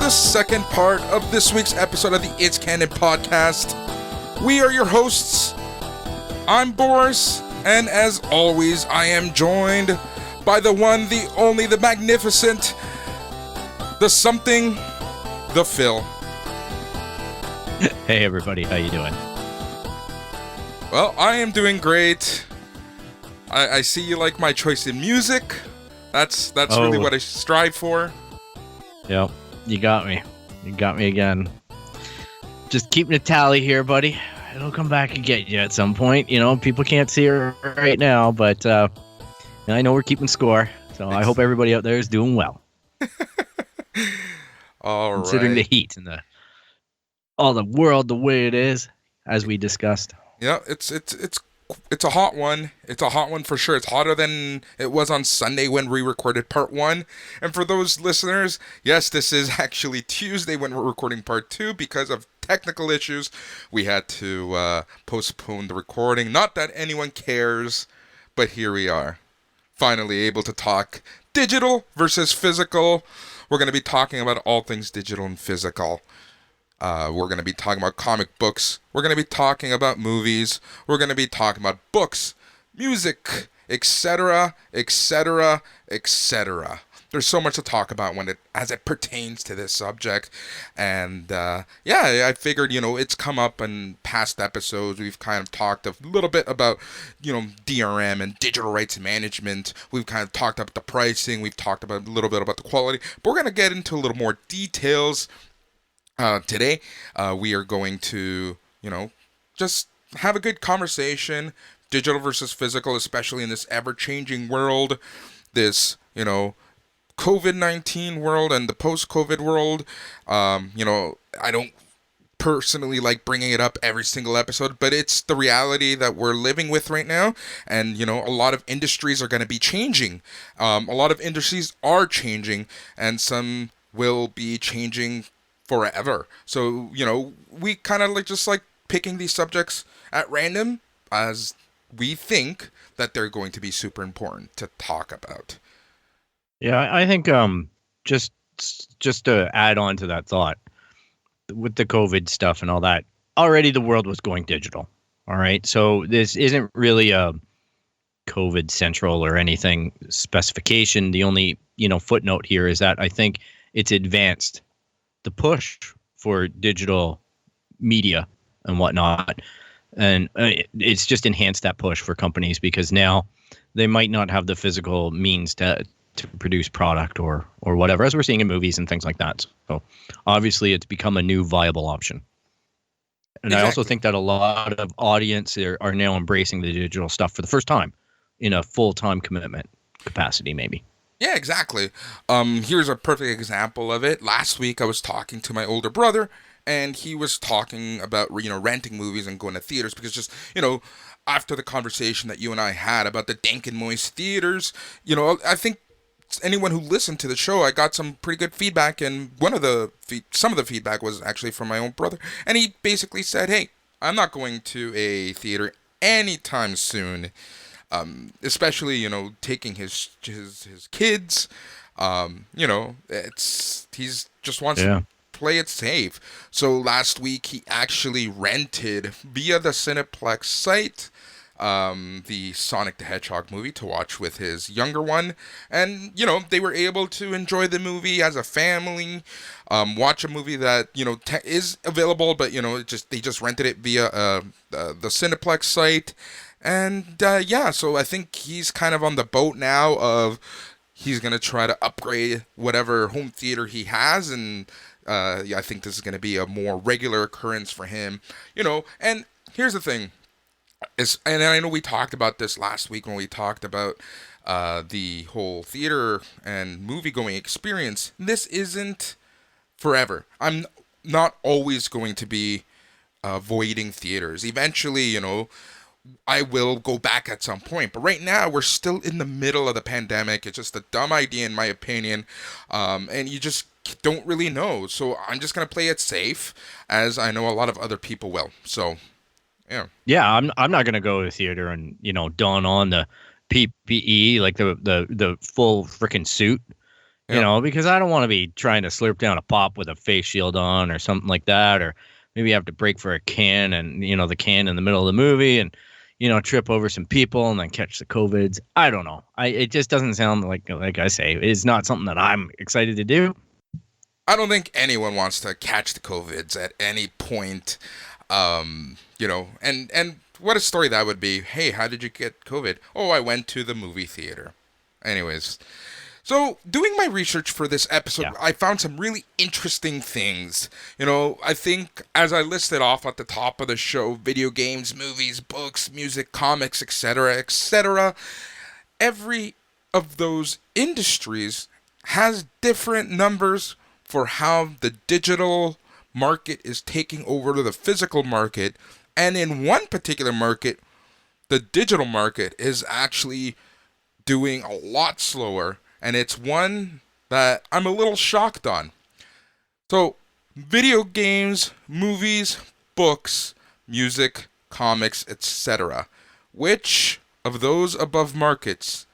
the second part of this week's episode of the It's Canon Podcast. We are your hosts. I'm Boris, and as always, I am joined by the one, the only, the magnificent, the something, the Phil. Hey everybody, how you doing? Well, I am doing great. I see you like my choice in music. That's really what I strive for. Yep, you got me. You got me again. Just keeping a tally here, buddy. It'll come back and get you at some point. You know, people can't see her right now, but I know we're keeping score. So I hope everybody out there is doing well. All Considering right. the heat and the world the way it is, as we discussed. Yeah, it's a hot one. It's a hot one for sure. It's hotter than it was on Sunday when we recorded part 1. And for those listeners, yes, this is actually Tuesday when we're recording part 2 because of technical issues. We had to postpone the recording. Not that anyone cares, but here we are. Finally able to talk digital versus physical. We're going to be talking about all things digital and physical. We're going to be talking about comic books. We're going to be talking about movies. We're going to be talking about books, music, etc., etc., etc. There's so much to talk about as it pertains to this subject. And I figured, it's come up in past episodes. We've kind of talked a little bit about, DRM and digital rights management. We've kind of talked about the pricing. We've talked about a little bit about the quality. But we're going to get into a little more details. Today, we are going to, just have a good conversation, digital versus physical, especially in this ever-changing world, this, COVID-19 world and the post-COVID world. I don't personally like bringing it up every single episode, but it's the reality that we're living with right now, and, a lot of industries are going to be changing. A lot of industries are changing, and some will be changing forever. So, we kind of like picking these subjects at random as we think that they're going to be super important to talk about. Yeah, I think just to add on to that thought, with the COVID stuff and all that, already the world was going digital. All right. So this isn't really a COVID central or anything specification. The only, footnote here is that I think it's advanced the push for digital media and whatnot. And it's just enhanced that push for companies because now they might not have the physical means to produce product or whatever, as we're seeing in movies and things like that. So obviously it's become a new viable option. And exactly. I also think that a lot of audience are now embracing the digital stuff for the first time in a full-time commitment capacity, maybe. Yeah, exactly. Here's a perfect example of it. Last week, I was talking to my older brother, and he was talking about, renting movies and going to theaters because just, after the conversation that you and I had about the dank and moist theaters, I think anyone who listened to the show, I got some pretty good feedback, and some of the feedback was actually from my own brother, and he basically said, hey, I'm not going to a theater anytime soon. Especially, taking his kids, he's just wants to play it safe. So last week he actually rented via the Cineplex site, the Sonic the Hedgehog movie to watch with his younger one. And, they were able to enjoy the movie as a family, watch a movie that, is available, but, they just rented it via the Cineplex site. And, so I think he's kind of on the boat now of he's going to try to upgrade whatever home theater he has. And I think this is going to be a more regular occurrence for him, And here's the thing. And I know we talked about this last week when we talked about the whole theater and movie-going experience. This isn't forever. I'm not always going to be avoiding theaters. Eventually, I will go back at some point. But right now, we're still in the middle of the pandemic. It's just a dumb idea, in my opinion. And you just don't really know. So I'm just going to play it safe, as I know a lot of other people will. So, yeah. Yeah, I'm not going to go to the theater and, don on the PPE, like the full freaking suit, Yep. Because I don't want to be trying to slurp down a pop with a face shield on or something like that, or maybe have to break for a can and, the can in the middle of the movie and, trip over some people and then catch the COVIDs. I don't know. It just doesn't sound like I say, it's not something that I'm excited to do. I don't think anyone wants to catch the COVIDs at any point. And what a story that would be. Hey, how did you get COVID? Oh, I went to the movie theater. Anyways, so doing my research for this episode, Yeah. I found some really interesting things. I think as I listed off at the top of the show, video games, movies, books, music, comics, etc., etc., every of those industries has different numbers for how the digital market is taking over to the physical market. And in one particular market, the digital market is actually doing a lot slower. And it's one that I'm a little shocked on. So, video games, movies, books, music, comics, etc. Which of those above markets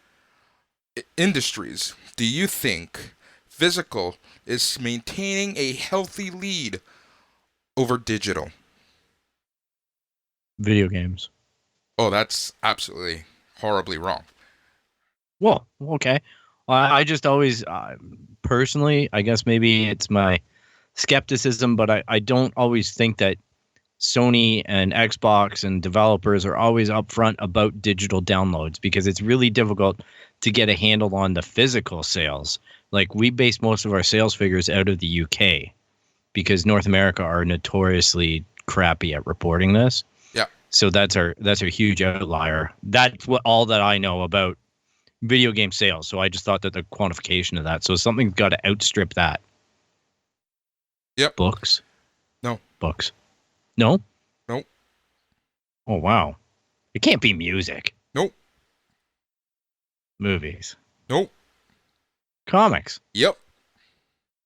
industries do you think physical is maintaining a healthy lead over digital? Video games. Oh, that's absolutely horribly wrong. Well, okay. I just always, personally, I guess maybe it's my skepticism, but I don't always think that Sony and Xbox and developers are always upfront about digital downloads because it's really difficult to get a handle on the physical sales. Like we base most of our sales figures out of the UK because North America are notoriously crappy at reporting this. Yeah. So that's our huge outlier. That's all that I know about video game sales. So I just thought that the quantification of that. So something's got to outstrip that. Yep. Books? No. Books. No? Nope. Oh, wow. It can't be music. Nope. Movies. Nope. Comics. Yep.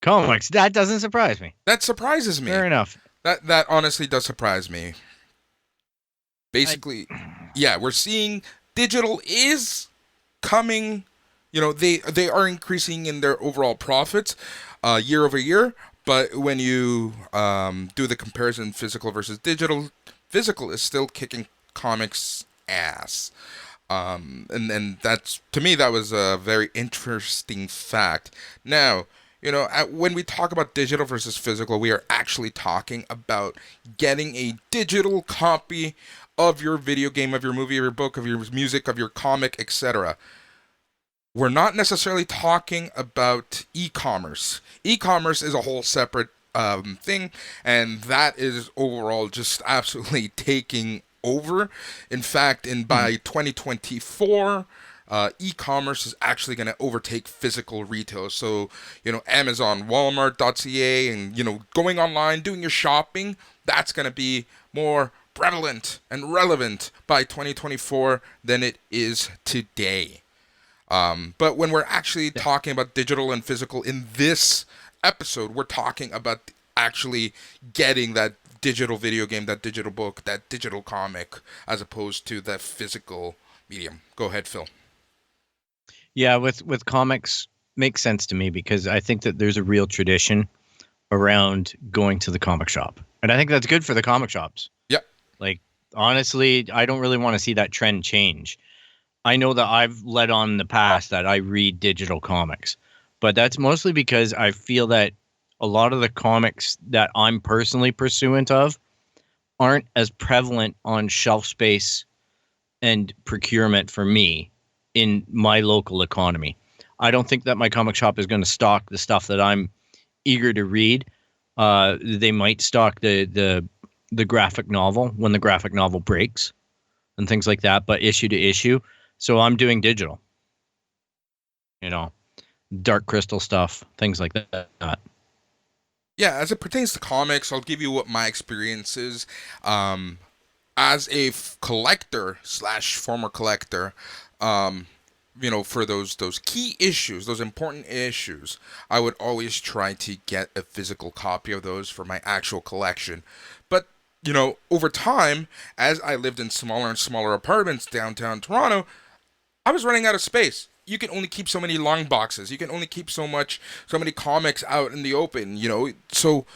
Comics. That doesn't surprise me. That surprises me. Fair enough. That honestly does surprise me. Basically, yeah, we're seeing digital is coming. They are increasing in their overall profits year over year. But when you do the comparison physical versus digital, physical is still kicking comics ass. And that's, to me, that was a very interesting fact. Now, when we talk about digital versus physical, we are actually talking about getting a digital copy of your video game, of your movie, of your book, of your music, of your comic, etc. We're not necessarily talking about e-commerce. E-commerce is a whole separate thing, and that is overall just absolutely taking over. In fact, by 2024, e-commerce is actually going to overtake physical retail. So, Amazon, Walmart.ca, and, going online, doing your shopping, that's going to be more prevalent and relevant by 2024 than it is today. But when we're actually talking about digital and physical in this episode, we're talking about actually getting that digital video game, that digital book, that digital comic, as opposed to the physical medium. Go ahead, Phil. Yeah, with comics makes sense to me because I think that there's a real tradition around going to the comic shop. And I think that's good for the comic shops. Yep. Like, honestly, I don't really want to see that trend change. I know that I've led on in the past that I read digital comics, but that's mostly because I feel that a lot of the comics that I'm personally pursuant of aren't as prevalent on shelf space and procurement for me in my local economy. I don't think that my comic shop is going to stock the stuff that I'm eager to read. They might stock the graphic novel when the graphic novel breaks and things like that, but issue to issue. So I'm doing digital, Dark Crystal stuff, things like that. Yeah, as it pertains to comics, I'll give you what my experience is. As a collector slash former collector, for those key issues, those important issues, I would always try to get a physical copy of those for my actual collection. But, over time, as I lived in smaller and smaller apartments downtown Toronto, I was running out of space. you can only keep so many long boxes. You can only keep so many comics out in the open, So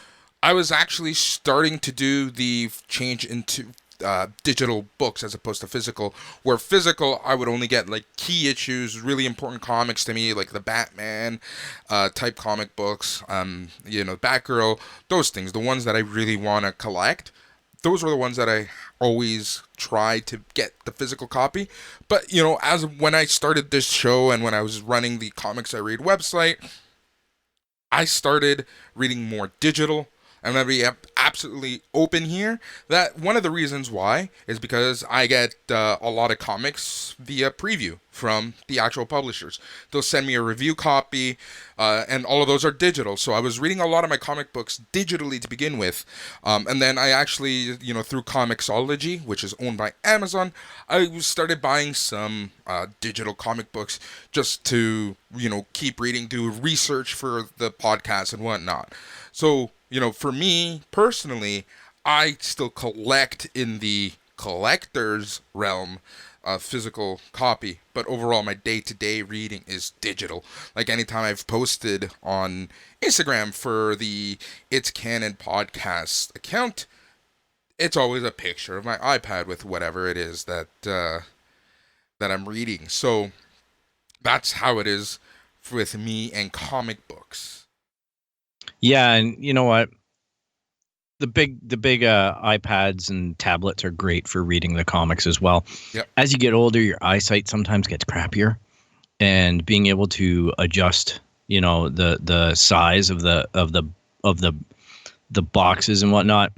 I was actually starting to do the change into digital books as opposed to physical. Where physical, I would only get like key issues, really important comics to me, like the Batman type comic books, Batgirl, those things, the ones that I really want to collect. Those were the ones that I always try to get the physical copy. But as when I started this show and when I was running the Comics I Read website, I started reading more digital. I'm going to be absolutely open here that one of the reasons why is because I get a lot of comics via preview from the actual publishers. They'll send me a review copy, and all of those are digital. So I was reading a lot of my comic books digitally to begin with. And then I actually, through Comixology, which is owned by Amazon, I started buying some digital comic books just to, keep reading, do research for the podcast and whatnot. So, for me personally, I still collect in the collector's realm physical copy, but overall my day-to-day reading is digital. Like anytime I've posted on Instagram for the It's Canon podcast account, it's always a picture of my iPad with whatever it is that I'm reading. So that's how it is with me and comic books. Yeah, and you know what? The big iPads and tablets are great for reading the comics as well. Yep. As you get older, your eyesight sometimes gets crappier, and being able to adjust, the size of the boxes and whatnot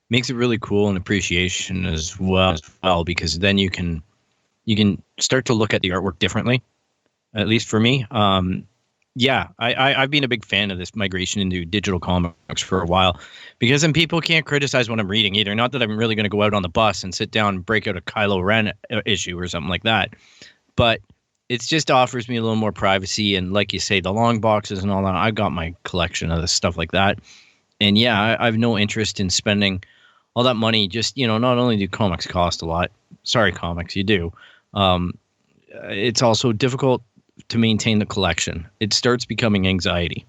makes it really cool and appreciation as well, because then you can start to look at the artwork differently. At least for me. Yeah, I've been a big fan of this migration into digital comics for a while, because then people can't criticize what I'm reading either. Not that I'm really going to go out on the bus and sit down and break out a Kylo Ren issue or something like that, but it just offers me a little more privacy. And like you say, the long boxes and all that, I've got my collection of this stuff like that. And yeah, I have no interest in spending all that money. Just, not only do comics cost a lot, sorry, comics, you do. It's also difficult to maintain the collection. It starts becoming anxiety.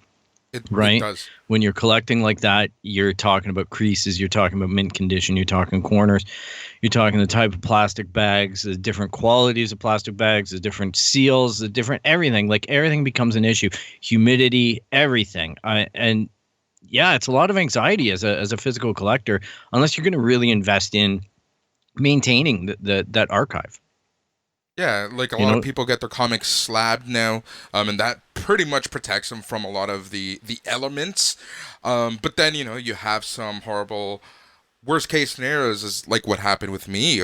It does. When you're collecting like that, you're talking about creases, you're talking about mint condition, you're talking corners, you're talking the type of plastic bags, the different qualities of plastic bags, the different seals, the different everything. Like everything becomes an issue. Humidity, everything. And yeah, it's a lot of anxiety as a physical collector, unless you're going to really invest in maintaining that archive. Yeah, like a lot of people get their comics slabbed now, and that pretty much protects them from a lot of the elements. But then, you have some horrible worst case scenarios, is like what happened with me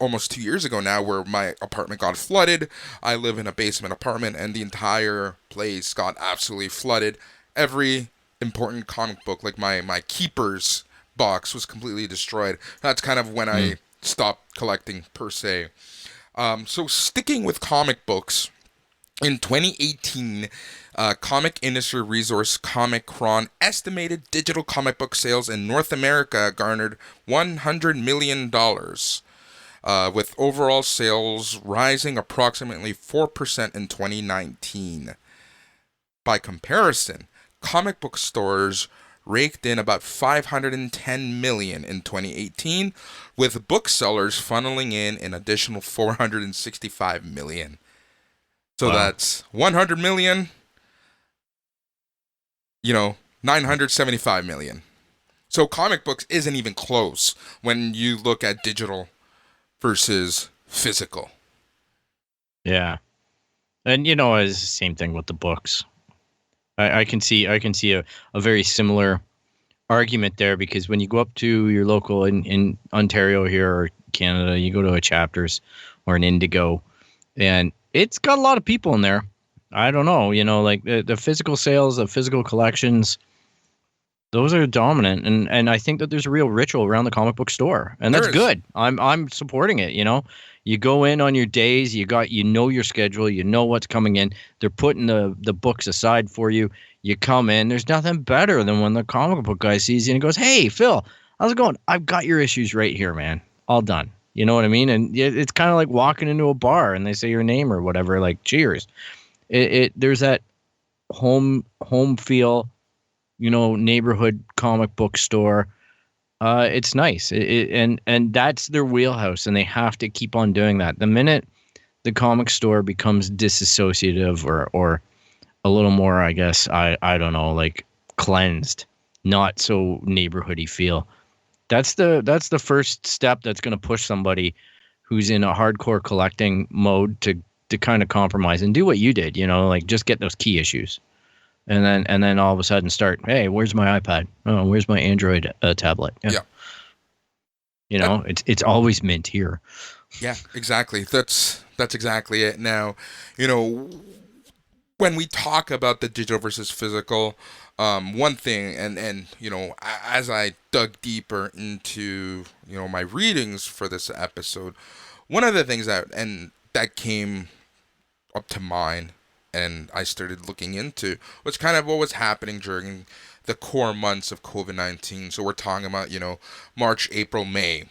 almost 2 years ago now, where my apartment got flooded. I live in a basement apartment, and the entire place got absolutely flooded. Every important comic book, like my Keepers box, was completely destroyed. That's kind of when I stopped collecting, per se. So sticking with comic books, in 2018, Comic Industry Resource Comic-Con estimated digital comic book sales in North America garnered $100 million, with overall sales rising approximately 4% in 2019. By comparison, comic book stores raked in about $510 million in 2018, with booksellers funneling in an additional $465 million. So that's $100 million, $975 million. So comic books isn't even close when you look at digital versus physical. Yeah. And it's the same thing with the books. I can see a very similar argument there, because when you go up to your local in Ontario here or Canada, you go to a Chapters or an Indigo, and it's got a lot of people in there. I don't know, like the physical sales of physical collections, those are dominant, and I think that there's a real ritual around the comic book store, and that's good. I'm supporting it. You go in on your days, you know your schedule, you know what's coming in. They're putting the books aside for you. You come in. There's nothing better than when the comic book guy sees you and goes, "Hey, Phil, how's it going? I've got your issues right here, man. All done. You know what I mean? And it's kind of like walking into a bar and they say your name or whatever, like cheers. There's that home feel, neighborhood comic book store. It's nice. And that's their wheelhouse, and they have to keep on doing that. The minute the comic store becomes disassociative or a little more, I guess, I don't know, like cleansed, not so neighborhoody feel. That's the first step that's going to push somebody who's in a hardcore collecting mode to kind of compromise and do what you did, like just get those key issues. And then all of a sudden start, hey, where's my iPad? Oh, where's my Android tablet? Yeah. It's always mint here. Yeah, exactly. That's exactly it. Now, when we talk about the digital versus physical, one thing, and as I dug deeper into my readings for this episode, one of the things that came up to mind, and I started looking into, was kind of what was happening during the core months of COVID-19. So we're talking about March, April, May,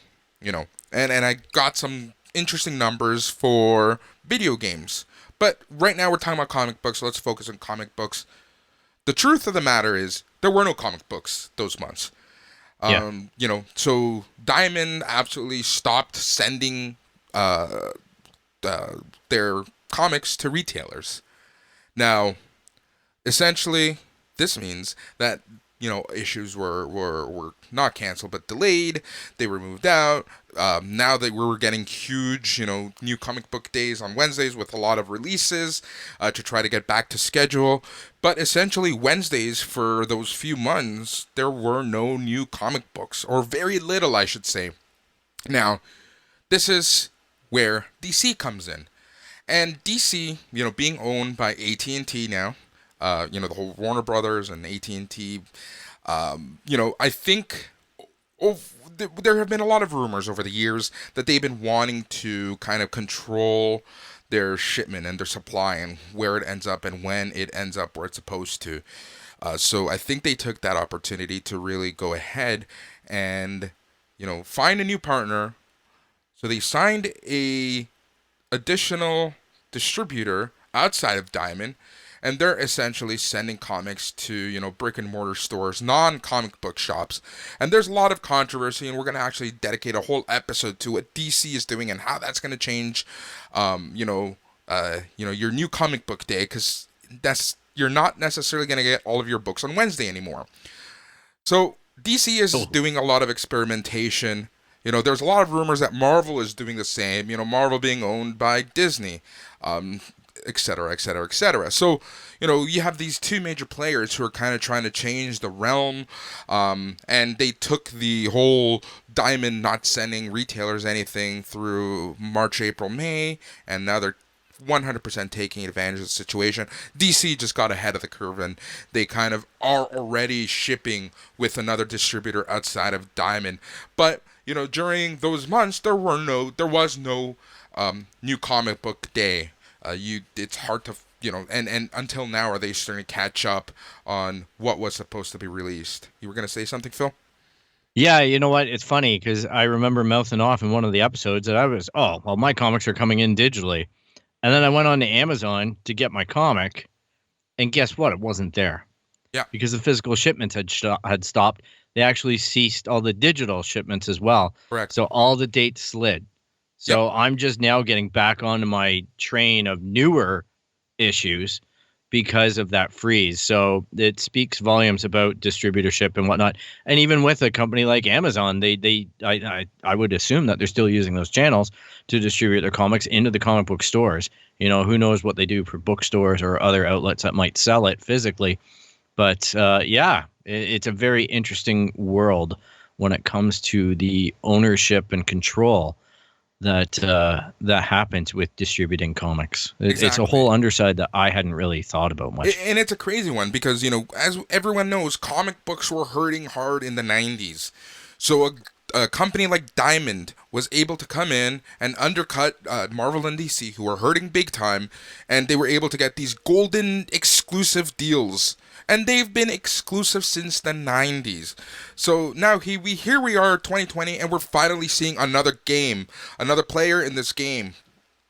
and I got some interesting numbers for video games. But right now we're talking about comic books, so let's focus on comic books. The truth of the matter is there were no comic books those months. So Diamond absolutely stopped sending their comics to retailers. Now, essentially, this means that issues were not canceled but delayed. They were moved out. Now that we were getting huge, new comic book days on Wednesdays with a lot of releases to try to get back to schedule. But essentially, Wednesdays for those few months, there were no new comic books, or very little, I should say. Now, this is where DC comes in. And DC, being owned by AT&T now, the whole Warner Brothers and AT&T, I think there have been a lot of rumors over the years that they've been wanting to kind of control their shipment and their supply and where it ends up and when it ends up where it's supposed to. So I think they took that opportunity to really go ahead and, find a new partner. So they signed a additional distributor outside of Diamond, and they're essentially sending comics to brick and mortar stores, non-comic book shops. And there's a lot of controversy, and we're going to actually dedicate a whole episode to what DC is doing and how that's going to change your new comic book day, because you're not necessarily going to get all of your books on Wednesday anymore. So DC is doing a lot of experimentation. There's a lot of rumors that Marvel is doing the same, Marvel being owned by Disney, et cetera, et cetera, et cetera. So, you have these two major players who are kind of trying to change the realm, and they took the whole Diamond not sending retailers anything through March, April, May, and now they're 100% taking advantage of the situation. DC just got ahead of the curve, and they kind of are already shipping with another distributor outside of Diamond. But during those months, there was no new comic book day. It's hard to, and until now, are they starting to catch up on what was supposed to be released? You were going to say something, Phil? Yeah, you know what? It's funny because I remember mouthing off in one of the episodes that I was, my comics are coming in digitally. And then I went on to Amazon to get my comic, and guess what? It wasn't there. Yeah. Because the physical shipments had stopped. They actually ceased all the digital shipments as well. Correct. So all the dates slid. So I'm just now getting back onto my train of newer issues because of that freeze. So it speaks volumes about distributorship and whatnot. And even with a company like Amazon, I would assume that they're still using those channels to distribute their comics into the comic book stores. Who knows what they do for bookstores or other outlets that might sell it physically. But it's a very interesting world when it comes to the ownership and control that happens with distributing comics. Exactly. It's a whole underside that I hadn't really thought about much. And it's a crazy one because, as everyone knows, comic books were hurting hard in the 90s. So a company like Diamond was able to come in and undercut Marvel and DC, who were hurting big time, and they were able to get these golden exclusive deals. And they've been exclusive since the 90s. So now here we are, 2020, and we're finally seeing another game, another player in this game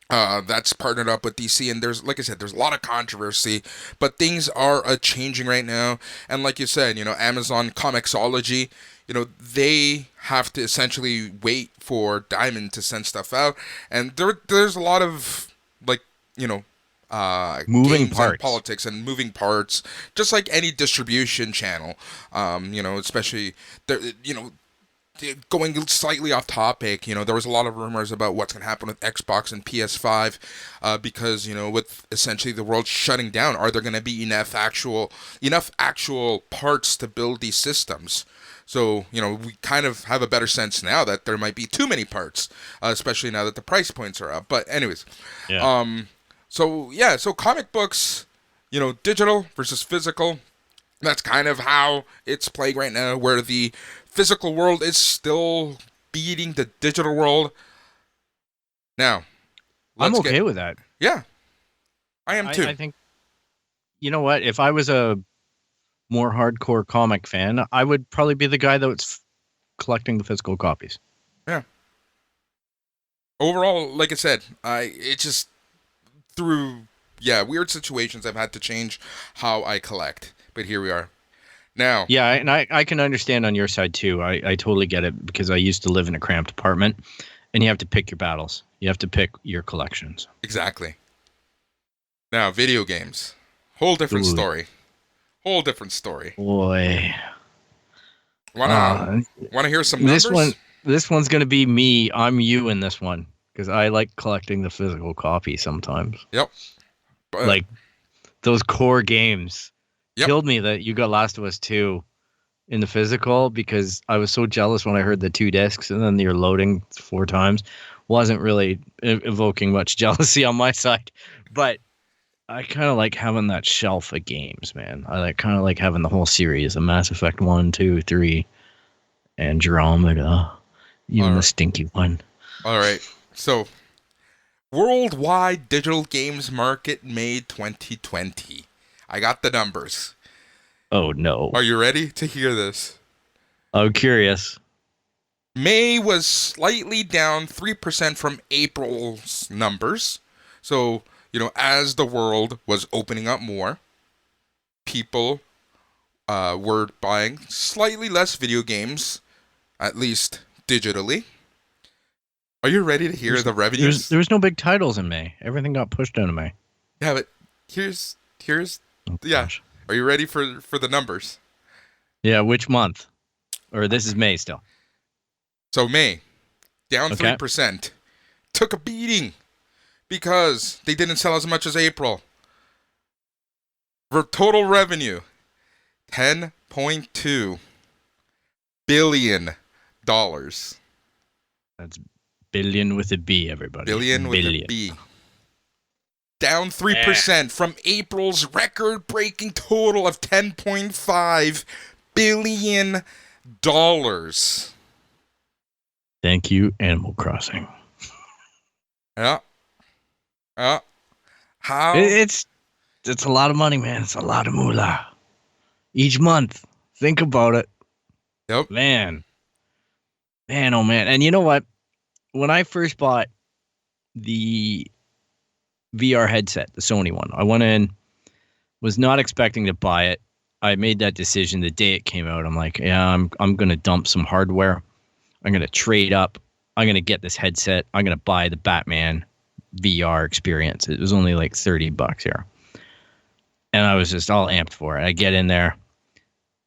that's partnered up with DC. And there's, like I said, there's a lot of controversy, but things are changing right now. And like you said, Amazon Comixology, they have to essentially wait for Diamond to send stuff out. And there's a lot of, like, moving games parts, and politics and moving parts, just like any distribution channel. Especially there, going slightly off topic, there was a lot of rumors about what's going to happen with Xbox and PS5, because with essentially the world shutting down, are there going to be enough actual parts to build these systems? So, we kind of have a better sense now that there might be too many parts, especially now that the price points are up. But anyways, yeah. So comic books, digital versus physical. That's kind of how it's playing right now, where the physical world is still beating the digital world. Now, I'm okay with that. Yeah, I am too. I think, you know what? If I was a more hardcore comic fan, I would probably be the guy that's collecting the physical copies. Yeah. Overall, like I said, it just through weird situations I've had to change how I collect, but here we are now. Yeah, and I can understand on your side too. I totally get it, because I used to live in a cramped apartment, and you have to pick your battles. You have to pick your collections. Exactly. Now, video games, whole different story. Boy, wanna hear some numbers? This one's gonna be me. I'm you in this one, because I like collecting the physical copy sometimes. Yep. Like those core games. Yep. Killed me that you got Last of Us 2 in the physical, because I was so jealous when I heard the 2 discs and then you're loading 4 times. Wasn't really evoking much jealousy on my side, but I kind of like having that shelf of games, man. I kind of like having the whole series of Mass Effect 1, 2, 3, Andromeda, even the stinky one. All right. So, worldwide digital games market May 2020. I got the numbers. Oh, no. Are you ready to hear this? I'm curious. May was slightly down 3% from April's numbers. So, as the world was opening up more, people were buying slightly less video games, at least digitally. Are you ready to hear the revenues? There was no big titles in May. Everything got pushed into May. Yeah, but here's oh, yeah. Gosh. Are you ready for the numbers? Yeah, which month? Or this is May still. So May, down 3%. Took a beating because they didn't sell as much as April. For total revenue, $10.2 billion. That's billion with a B, everybody. Billion with a B. Down 3% from April's record-breaking total of $10.5 billion. Thank you, Animal Crossing. Yeah. How? It's a lot of money, man. It's a lot of moolah. Each month. Think about it. Yep. Man, oh man. And you know what? When I first bought the VR headset, the Sony one, I went in, was not expecting to buy it. I made that decision the day it came out. I'm like, yeah, I'm going to dump some hardware. I'm going to trade up. I'm going to get this headset. I'm going to buy the Batman VR experience. It was only like $30 here. And I was just all amped for it. I get in there.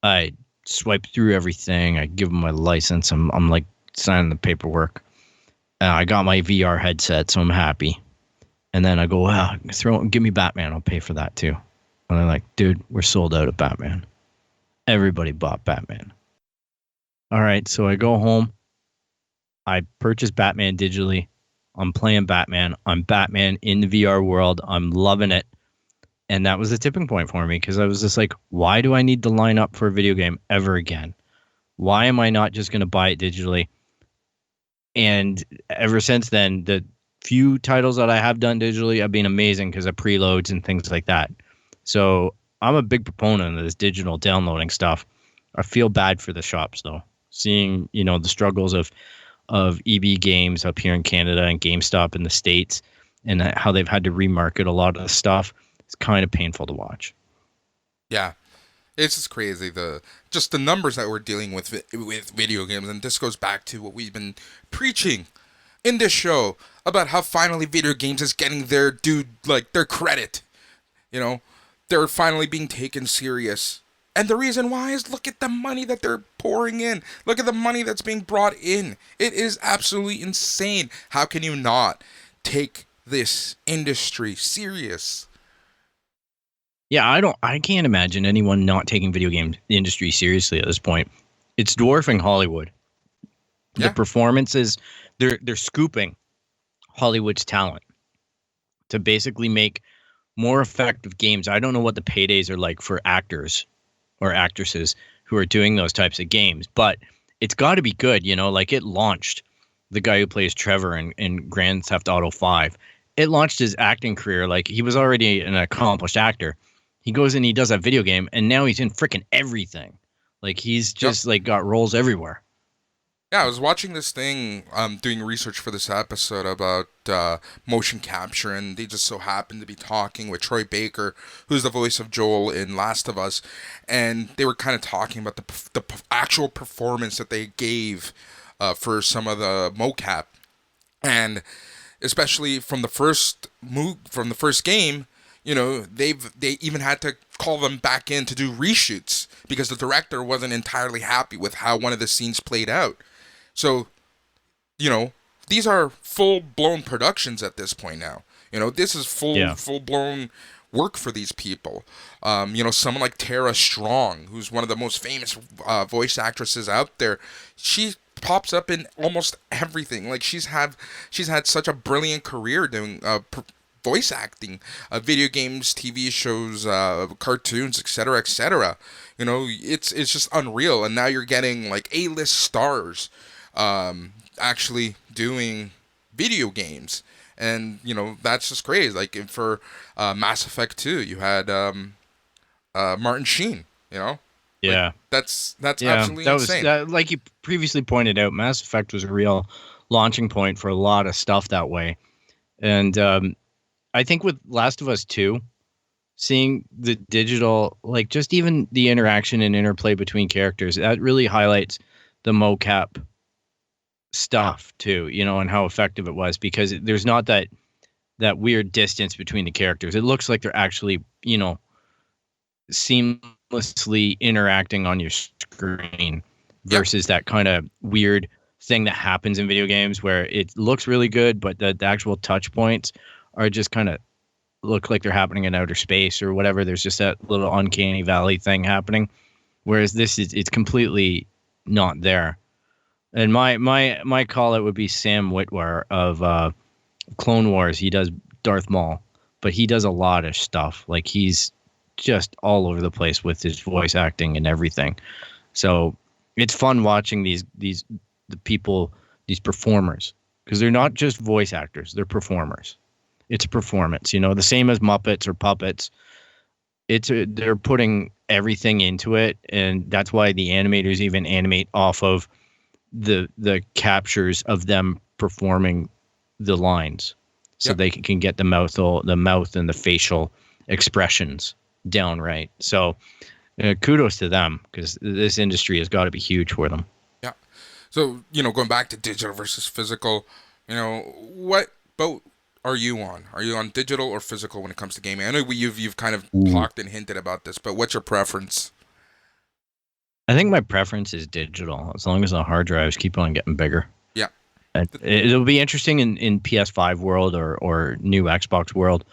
I swipe through everything. I give them my license. I'm like signing the paperwork. I got my VR headset, so I'm happy. And then I go, give me Batman. I'll pay for that too. And they're like, dude, we're sold out of Batman. Everybody bought Batman. All right, so I go home. I purchase Batman digitally. I'm playing Batman. I'm Batman in the VR world. I'm loving it. And that was a tipping point for me, because I was just like, why do I need to line up for a video game ever again? Why am I not just going to buy it digitally? And ever since then, the few titles that I have done digitally have been amazing because of preloads and things like that. So I'm a big proponent of this digital downloading stuff. I feel bad for the shops though, seeing the struggles of EB Games up here in Canada and GameStop in the States, and how they've had to remarket a lot of the stuff. It's kind of painful to watch. Yeah. It's just crazy, just the numbers that we're dealing with video games, and this goes back to what we've been preaching in this show about how finally video games is getting their due, like their credit. They're finally being taken serious. And the reason why is look at the money that they're pouring in. Look at the money that's being brought in. It is absolutely insane. How can you not take this industry serious? Yeah, I can't imagine anyone not taking video game industry seriously at this point. It's dwarfing Hollywood. Yeah. The performances, they're scooping Hollywood's talent to basically make more effective games. I don't know what the paydays are like for actors or actresses who are doing those types of games, but it's got to be good, like it launched the guy who plays Trevor in Grand Theft Auto 5. It launched his acting career. Like, he was already an accomplished actor. He goes and he does a video game, and now he's in freaking everything. Like, he's just like got roles everywhere. Yeah, I was watching this thing, doing research for this episode about motion capture, and they just so happened to be talking with Troy Baker, who's the voice of Joel in Last of Us, and they were kind of talking about the actual performance that they gave for some of the mocap, and especially from the first game. They even had to call them back in to do reshoots because the director wasn't entirely happy with how one of the scenes played out. So, these are full-blown productions at this point now. This is full-blown work for these people. Someone like Tara Strong, who's one of the most famous voice actresses out there, she pops up in almost everything. Like, she's had such a brilliant career doing voice acting, video games, TV shows, cartoons, etc., etc. It's just unreal. And now you're getting like A-list stars actually doing video games, and that's just crazy. Like for Mass Effect 2, you had Martin Sheen. Yeah, that's absolutely insane. Like you previously pointed out, Mass Effect was a real launching point for a lot of stuff that way, and I think with Last of Us 2, seeing the digital, like just even the interaction and interplay between characters, that really highlights the mocap stuff too, and how effective it was, because there's not that weird distance between the characters. It looks like they're actually, seamlessly interacting on your screen versus that kind of weird thing that happens in video games where it looks really good, but the actual touch points are just kind of look like they're happening in outer space or whatever. There's just that little uncanny valley thing happening. Whereas it's completely not there. And my call it would be Sam Witwer of Clone Wars. He does Darth Maul, but he does a lot of stuff. Like, he's just all over the place with his voice acting and everything. So it's fun watching the people, these performers, because they're not just voice actors, they're performers. It's a performance, the same as Muppets or puppets. They're putting everything into it, and that's why the animators even animate off of the captures of them performing the lines, so they can get the mouth and the facial expressions down right. So kudos to them, because this industry has got to be huge for them. Yeah. So going back to digital versus physical, what boat are you on? Are you on digital or physical when it comes to gaming? I know you've kind of talked and hinted about this, but what's your preference? I think my preference is digital, as long as the hard drives keep on getting bigger. Yeah. And it'll be interesting in PS5 world or new Xbox world,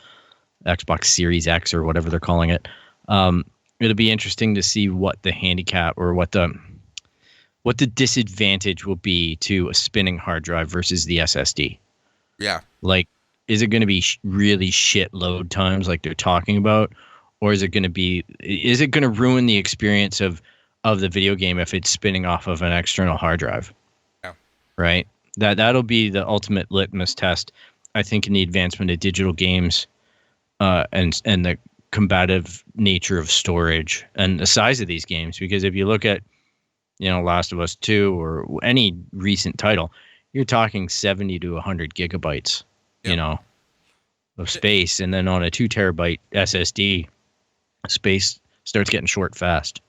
Xbox Series X or whatever they're calling it. It'll be interesting to see what the handicap or what the disadvantage will be to a spinning hard drive versus the SSD. Yeah. Like, is it going to be really shit load times like they're talking about, or is it going to ruin the experience of the video game if it's spinning off of an external hard drive? Yeah. Right. That'll be the ultimate litmus test, I think, in the advancement of digital games, and the combative nature of storage and the size of these games. Because if you look at, Last of Us 2 or any recent title, you're talking 70 to 100 gigabytes, Yep. Of space, and then on a 2 terabyte SSD, space starts getting short fast.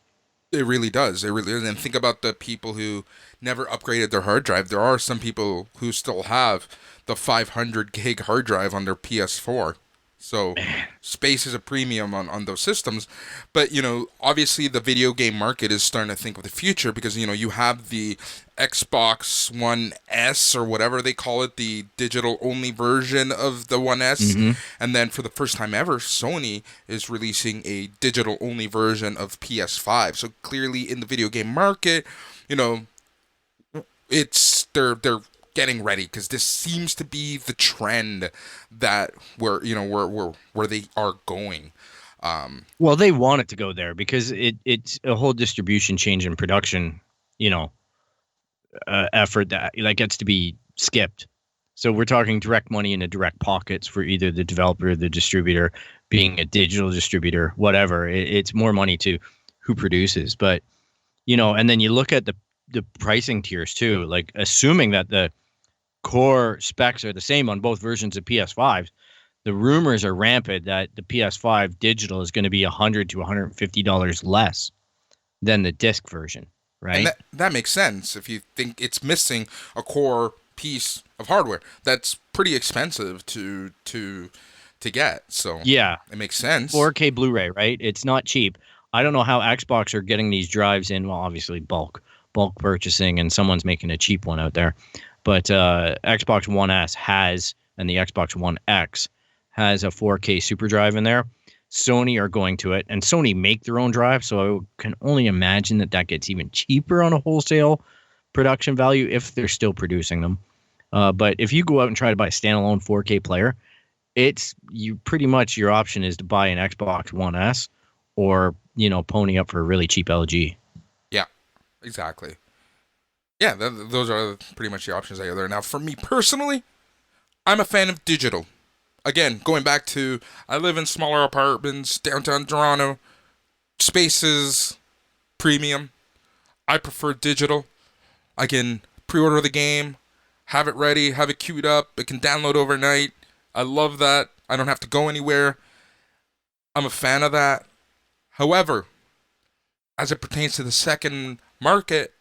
It really does. It really does. And think about the people who never upgraded their hard drive. There are some people who still have the 500 gig hard drive on their PS4. So space is a premium on those systems. But, obviously the video game market is starting to think of the future because, you have the Xbox One S or whatever they call it, the digital only version of the One S. Mm-hmm. And then for the first time ever, Sony is releasing a digital only version of PS5. So clearly in the video game market, they're getting ready because this seems to be the trend that where they are going. Well, they want it to go there because it's a whole distribution change in production, effort that gets to be skipped. So we're talking direct money into direct pockets for either the developer or the distributor, being a digital distributor, whatever. It's more money to who produces. But, and then you look at the pricing tiers too, like assuming that the core specs are the same on both versions of PS5s. The rumors are rampant that the PS5 digital is going to be $100 to $150 less than the disc version, right? And that makes sense if you think it's missing a core piece of hardware. That's pretty expensive to get. So yeah, it makes sense. 4K Blu-ray, right? It's not cheap. I don't know how Xbox are getting these drives in. Well, obviously bulk purchasing, and someone's making a cheap one out there. But Xbox One S has, and the Xbox One X has a 4K super drive in there. Sony are going to it, and Sony make their own drive, so I can only imagine that gets even cheaper on a wholesale production value if they're still producing them. But if you go out and try to buy a standalone 4K player, pretty much your option is to buy an Xbox One S or pony up for a really cheap LG. Yeah, exactly. Yeah, those are pretty much the options that are there. Now, for me personally, I'm a fan of digital. Again, going back to, I live in smaller apartments, downtown Toronto, spaces, premium. I prefer digital. I can pre-order the game, have it ready, have it queued up. It can download overnight. I love that. I don't have to go anywhere. I'm a fan of that. However, as it pertains to the second market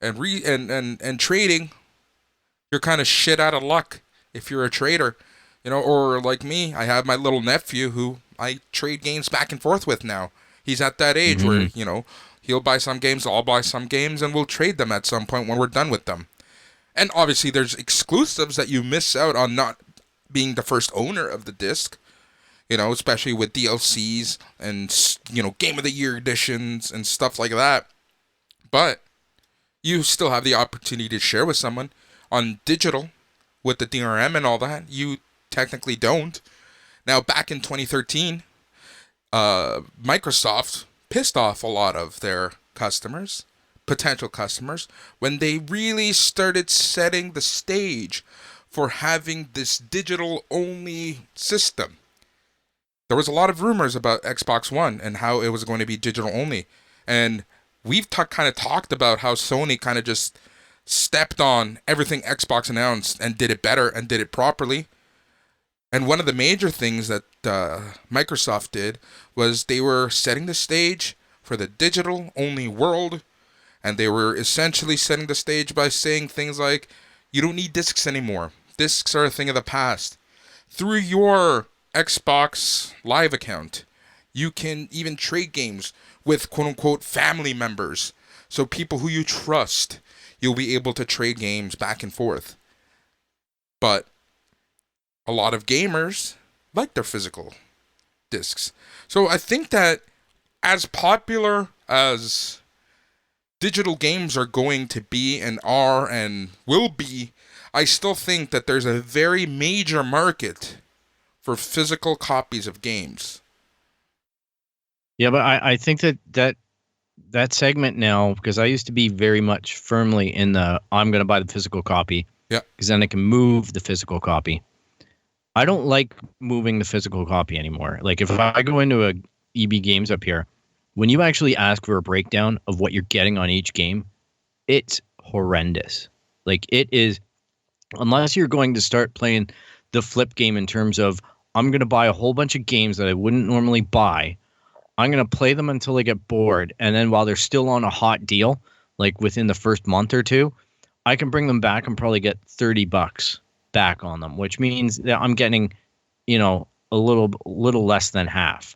and trading, you're kind of shit out of luck if you're a trader. Or like me, I have my little nephew who I trade games back and forth with now. He's at that age where, he'll buy some games, I'll buy some games, and we'll trade them at some point when we're done with them. And obviously there's exclusives that you miss out on not being the first owner of the disc, especially with DLCs and, Game of the Year editions and stuff like that. But you still have the opportunity to share with someone on digital with the DRM and all that. You technically don't. Now, back in 2013, Microsoft pissed off a lot of their customers, potential customers, when they really started setting the stage for having this digital-only system. There was a lot of rumors about Xbox One and how it was going to be digital-only. And we've kind of talked about how Sony kind of just stepped on everything Xbox announced and did it better and did it properly. And one of the major things that Microsoft did was they were setting the stage for the digital-only world, and they were essentially setting the stage by saying things like, you don't need discs anymore. Discs are a thing of the past. Through your Xbox Live account, you can even trade games with quote-unquote family members. So people who you trust, you'll be able to trade games back and forth. But a lot of gamers like their physical discs. So I think that as popular as digital games are going to be and are and will be, I still think that there's a very major market for physical copies of games. Yeah, but I think that segment now, because I used to be very much firmly in the I'm going to buy the physical copy. Yeah. Because then I can move the physical copy. I don't like moving the physical copy anymore. Like if I go into a EB Games up here, when you actually ask for a breakdown of what you're getting on each game, it's horrendous. Like it is, unless you're going to start playing the flip game in terms of I'm going to buy a whole bunch of games that I wouldn't normally buy. I'm going to play them until I get bored. And then while they're still on a hot deal, like within the first month or two, I can bring them back and probably get $30 back on them, which means that I'm getting, a little less than half.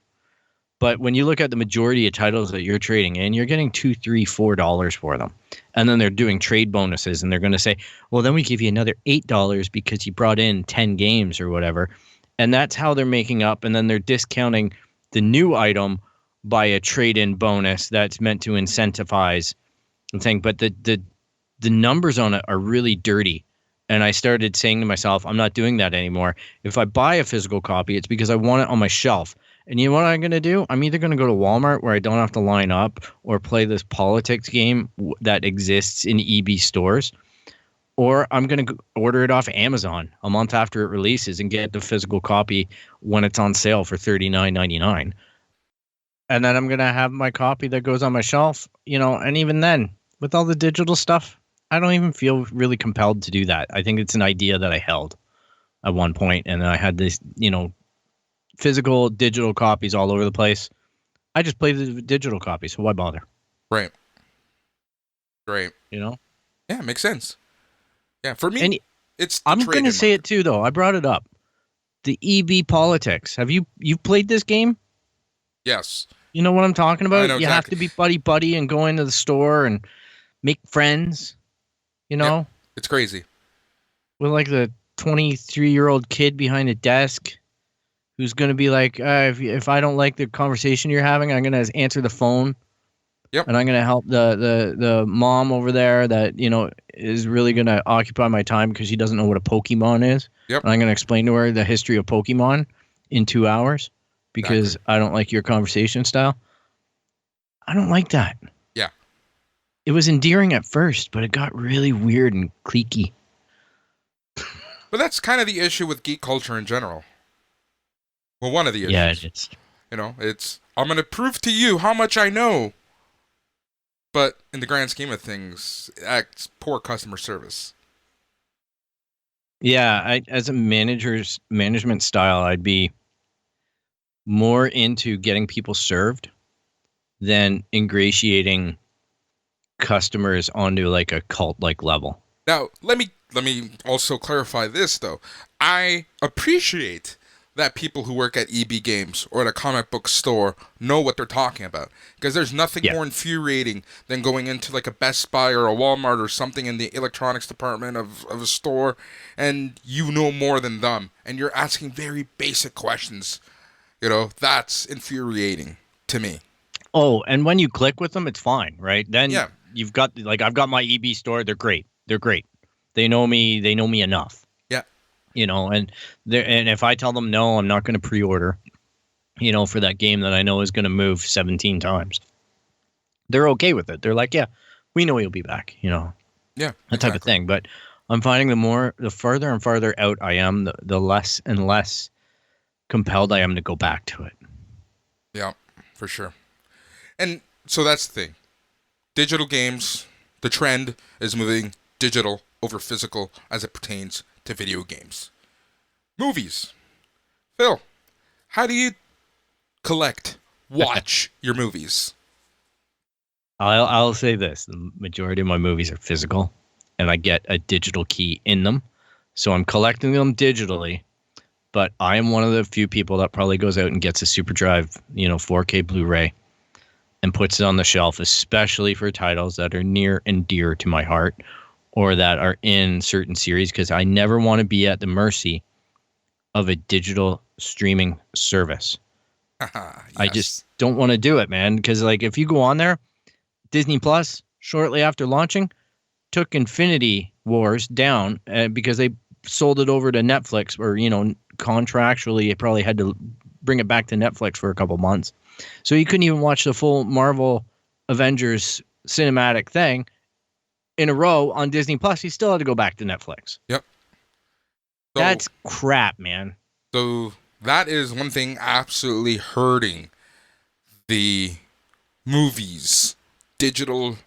But when you look at the majority of titles that you're trading in, you're getting $2, $3, $4 for them. And then they're doing trade bonuses and they're going to say, well, then we give you another $8 because you brought in 10 games or whatever. And that's how they're making up. And then they're discounting the new item by a trade-in bonus that's meant to incentivize the thing. But the numbers on it are really dirty. And I started saying to myself, I'm not doing that anymore. If I buy a physical copy, it's because I want it on my shelf. And you know what I'm going to do? I'm either going to go to Walmart where I don't have to line up or play this politics game that exists in EB stores, or I'm going to order it off Amazon a month after it releases and get the physical copy when it's on sale for $39.99. And then I'm going to have my copy that goes on my shelf, and even then, with all the digital stuff, I don't even feel really compelled to do that. I think it's an idea that I held at one point, and then I had this, physical, digital copies all over the place. I just play the digital copies, so why bother? Right. Yeah, makes sense. Yeah, for me, and it's. I'm going to say it too, though. I brought it up. The EB politics. Have you played this game? Yes. You know what I'm talking about? I know you have to be buddy and go into the store and make friends. Yep. It's crazy. With like the 23-year-old kid behind a desk who's going to be like, if I don't like the conversation you're having, I'm going to answer the phone. Yep. And I'm going to help the mom over there that, is really going to occupy my time because she doesn't know what a Pokemon is. Yep. And I'm going to explain to her the history of Pokemon in 2 hours because I don't like your conversation style. I don't like that. Yeah. It was endearing at first, but it got really weird and cliquey. But that's kind of the issue with geek culture in general. Well, one of the issues. Yeah, it's... it's, I'm going to prove to you how much I know. But in the grand scheme of things, it's poor customer service. Yeah, as a management style, I'd be more into getting people served than ingratiating customers onto like a cult-like level. Now, let me also clarify this, though. I appreciate that people who work at EB Games or at a comic book store know what they're talking about. Because there's nothing more infuriating than going into like a Best Buy or a Walmart or something in the electronics department of a store, and you know more than them, and you're asking very basic questions. That's infuriating to me. Oh, and when you click with them, it's fine, right? Then you've got, like, I've got my EB store. They're great. They know me. They know me enough. And if I tell them no, I'm not going to pre-order, for that game that I know is going to move 17 times. They're okay with it. They're like, yeah, we know you'll be back, Yeah. That type of thing. But I'm finding the further and farther out I am, the less and less compelled I am to go back to it. Yeah, for sure. And so that's the thing. Digital games, the trend is moving digital over physical as it pertains to video games. Movies. Phil, how do you watch your movies? I'll say this. The majority of my movies are physical, and I get a digital key in them. So I'm collecting them digitally, but I am one of the few people that probably goes out and gets a Super Drive, 4K Blu-ray and puts it on the shelf, especially for titles that are near and dear to my heart or that are in certain series, because I never want to be at the mercy of a digital streaming service. Yes. I just don't want to do it, man, because like if you go on there, Disney Plus, shortly after launching, took Infinity Wars down because they sold it over to Netflix, or, contractually it probably had to bring it back to Netflix for a couple months. So you couldn't even watch the full Marvel Avengers cinematic thing in a row on Disney Plus, he still had to go back to Netflix. Yep. So, that's crap, man. So that is one thing absolutely hurting the movies, digital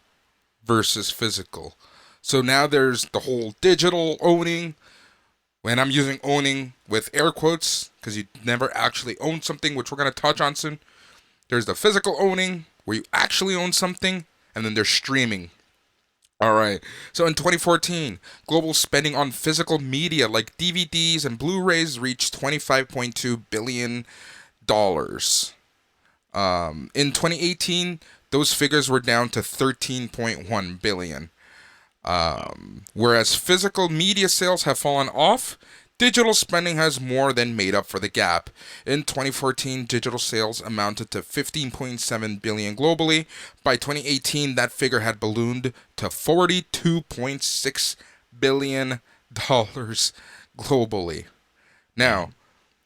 versus physical. So now there's the whole digital owning. When I'm using owning with air quotes, because you never actually own something, which we're going to touch on soon. There's the physical owning, where you actually own something, and then there's streaming. All right. So in 2014, global spending on physical media like DVDs and Blu-rays reached $25.2 billion. In 2018, those figures were down to $13.1 billion. Whereas physical media sales have fallen off, digital spending has more than made up for the gap. In 2014, digital sales amounted to $15.7 billion globally. By 2018, that figure had ballooned to $42.6 billion globally. Now,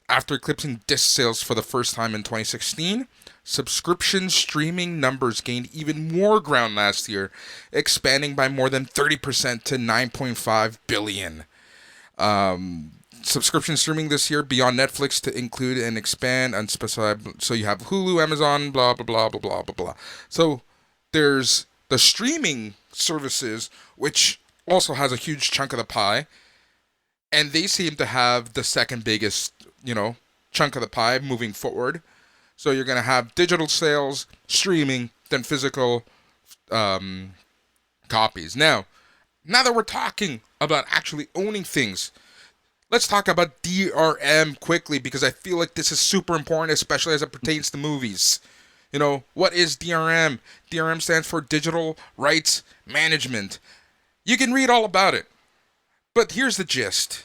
after eclipsing disc sales for the first time in 2016, subscription streaming numbers gained even more ground last year, expanding by more than 30% to 9.5 billion. Subscription streaming this year beyond Netflix to include and expand unspecified. So you have Hulu, Amazon, blah, blah, blah, blah, blah, blah, blah. So there's the streaming services, which also has a huge chunk of the pie. And they seem to have the second biggest, chunk of the pie moving forward. So you're going to have digital sales, streaming, then physical copies. Now that we're talking about actually owning things, let's talk about DRM quickly, because I feel like this is super important, especially as it pertains to movies. What is DRM? DRM stands for Digital Rights Management. You can read all about it. But here's the gist.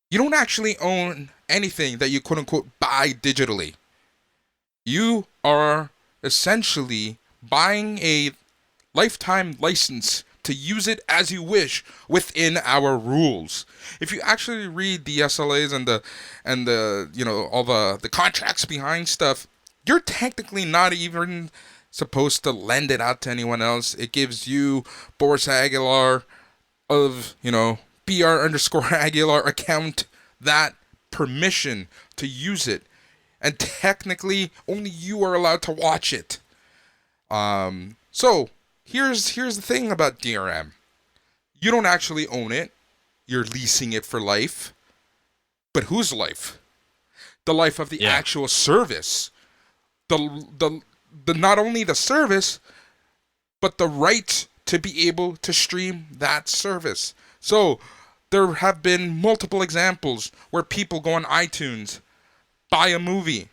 You don't actually own anything that you quote-unquote buy digitally. You are essentially buying a lifetime license to use it as you wish within our rules. If you actually read the SLAs and the all the contracts behind stuff, you're technically not even supposed to lend it out to anyone else. It gives you, Boris Aguilar of, BR_Aguilar account, that permission to use it. And technically, only you are allowed to watch it. So here's the thing about DRM. You don't actually own it. You're leasing it for life. But whose life? The life of the actual service. The not only the service, but the right to be able to stream that service. So there have been multiple examples where people go on iTunes, buy a movie.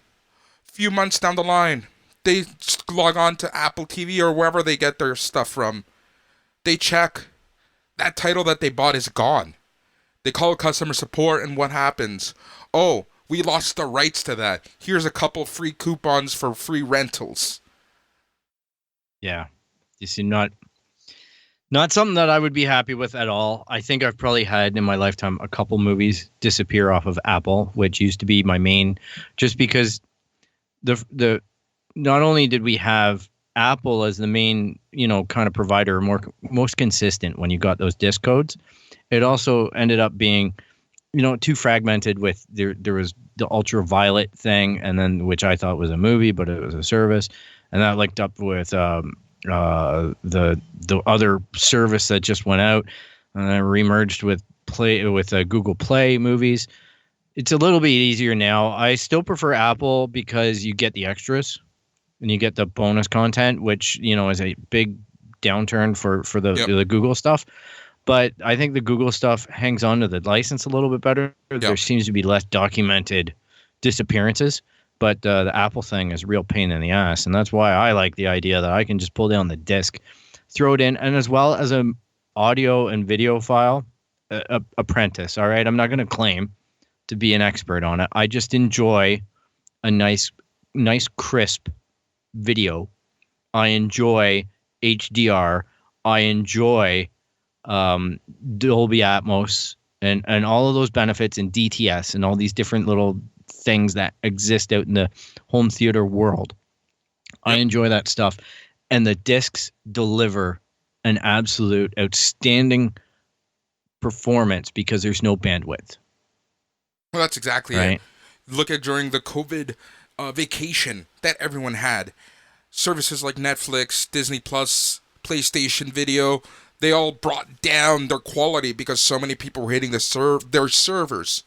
Few months down the line, they log on to Apple TV or wherever they get their stuff from. They check. That title that they bought is gone. They call customer support, and what happens? Oh, we lost the rights to that. Here's a couple free coupons for free rentals. Yeah. You see, not something that I would be happy with at all. I think I've probably had in my lifetime a couple movies disappear off of Apple, which used to be my main, just because the not only did we have Apple as the main, kind of provider, most consistent when you got those disc codes, it also ended up being, too fragmented with there was the ultraviolet thing, and then which I thought was a movie, but it was a service, and that linked up with the other service that just went out, and then remerged with Google Play movies. It's a little bit easier now. I still prefer Apple because you get the extras and you get the bonus content, which is a big downturn for the Google stuff. But I think the Google stuff hangs on to the license a little bit better. Yep. There seems to be less documented disappearances. But the Apple thing is a real pain in the ass. And that's why I like the idea that I can just pull down the disc, throw it in, and as well as an audio and video file, apprentice. All right. I'm not going to claim to be an expert on it. I just enjoy a nice, crisp video. I enjoy HDR. I enjoy Dolby Atmos and all of those benefits in DTS and all these different little things that exist out in the home theater world. I enjoy that stuff, and the discs deliver an absolute outstanding performance because there's no bandwidth. Well, that's exactly it. Right? Look at during the COVID vacation that everyone had. Services like Netflix, Disney Plus, PlayStation Video, they all brought down their quality because so many people were hitting their servers.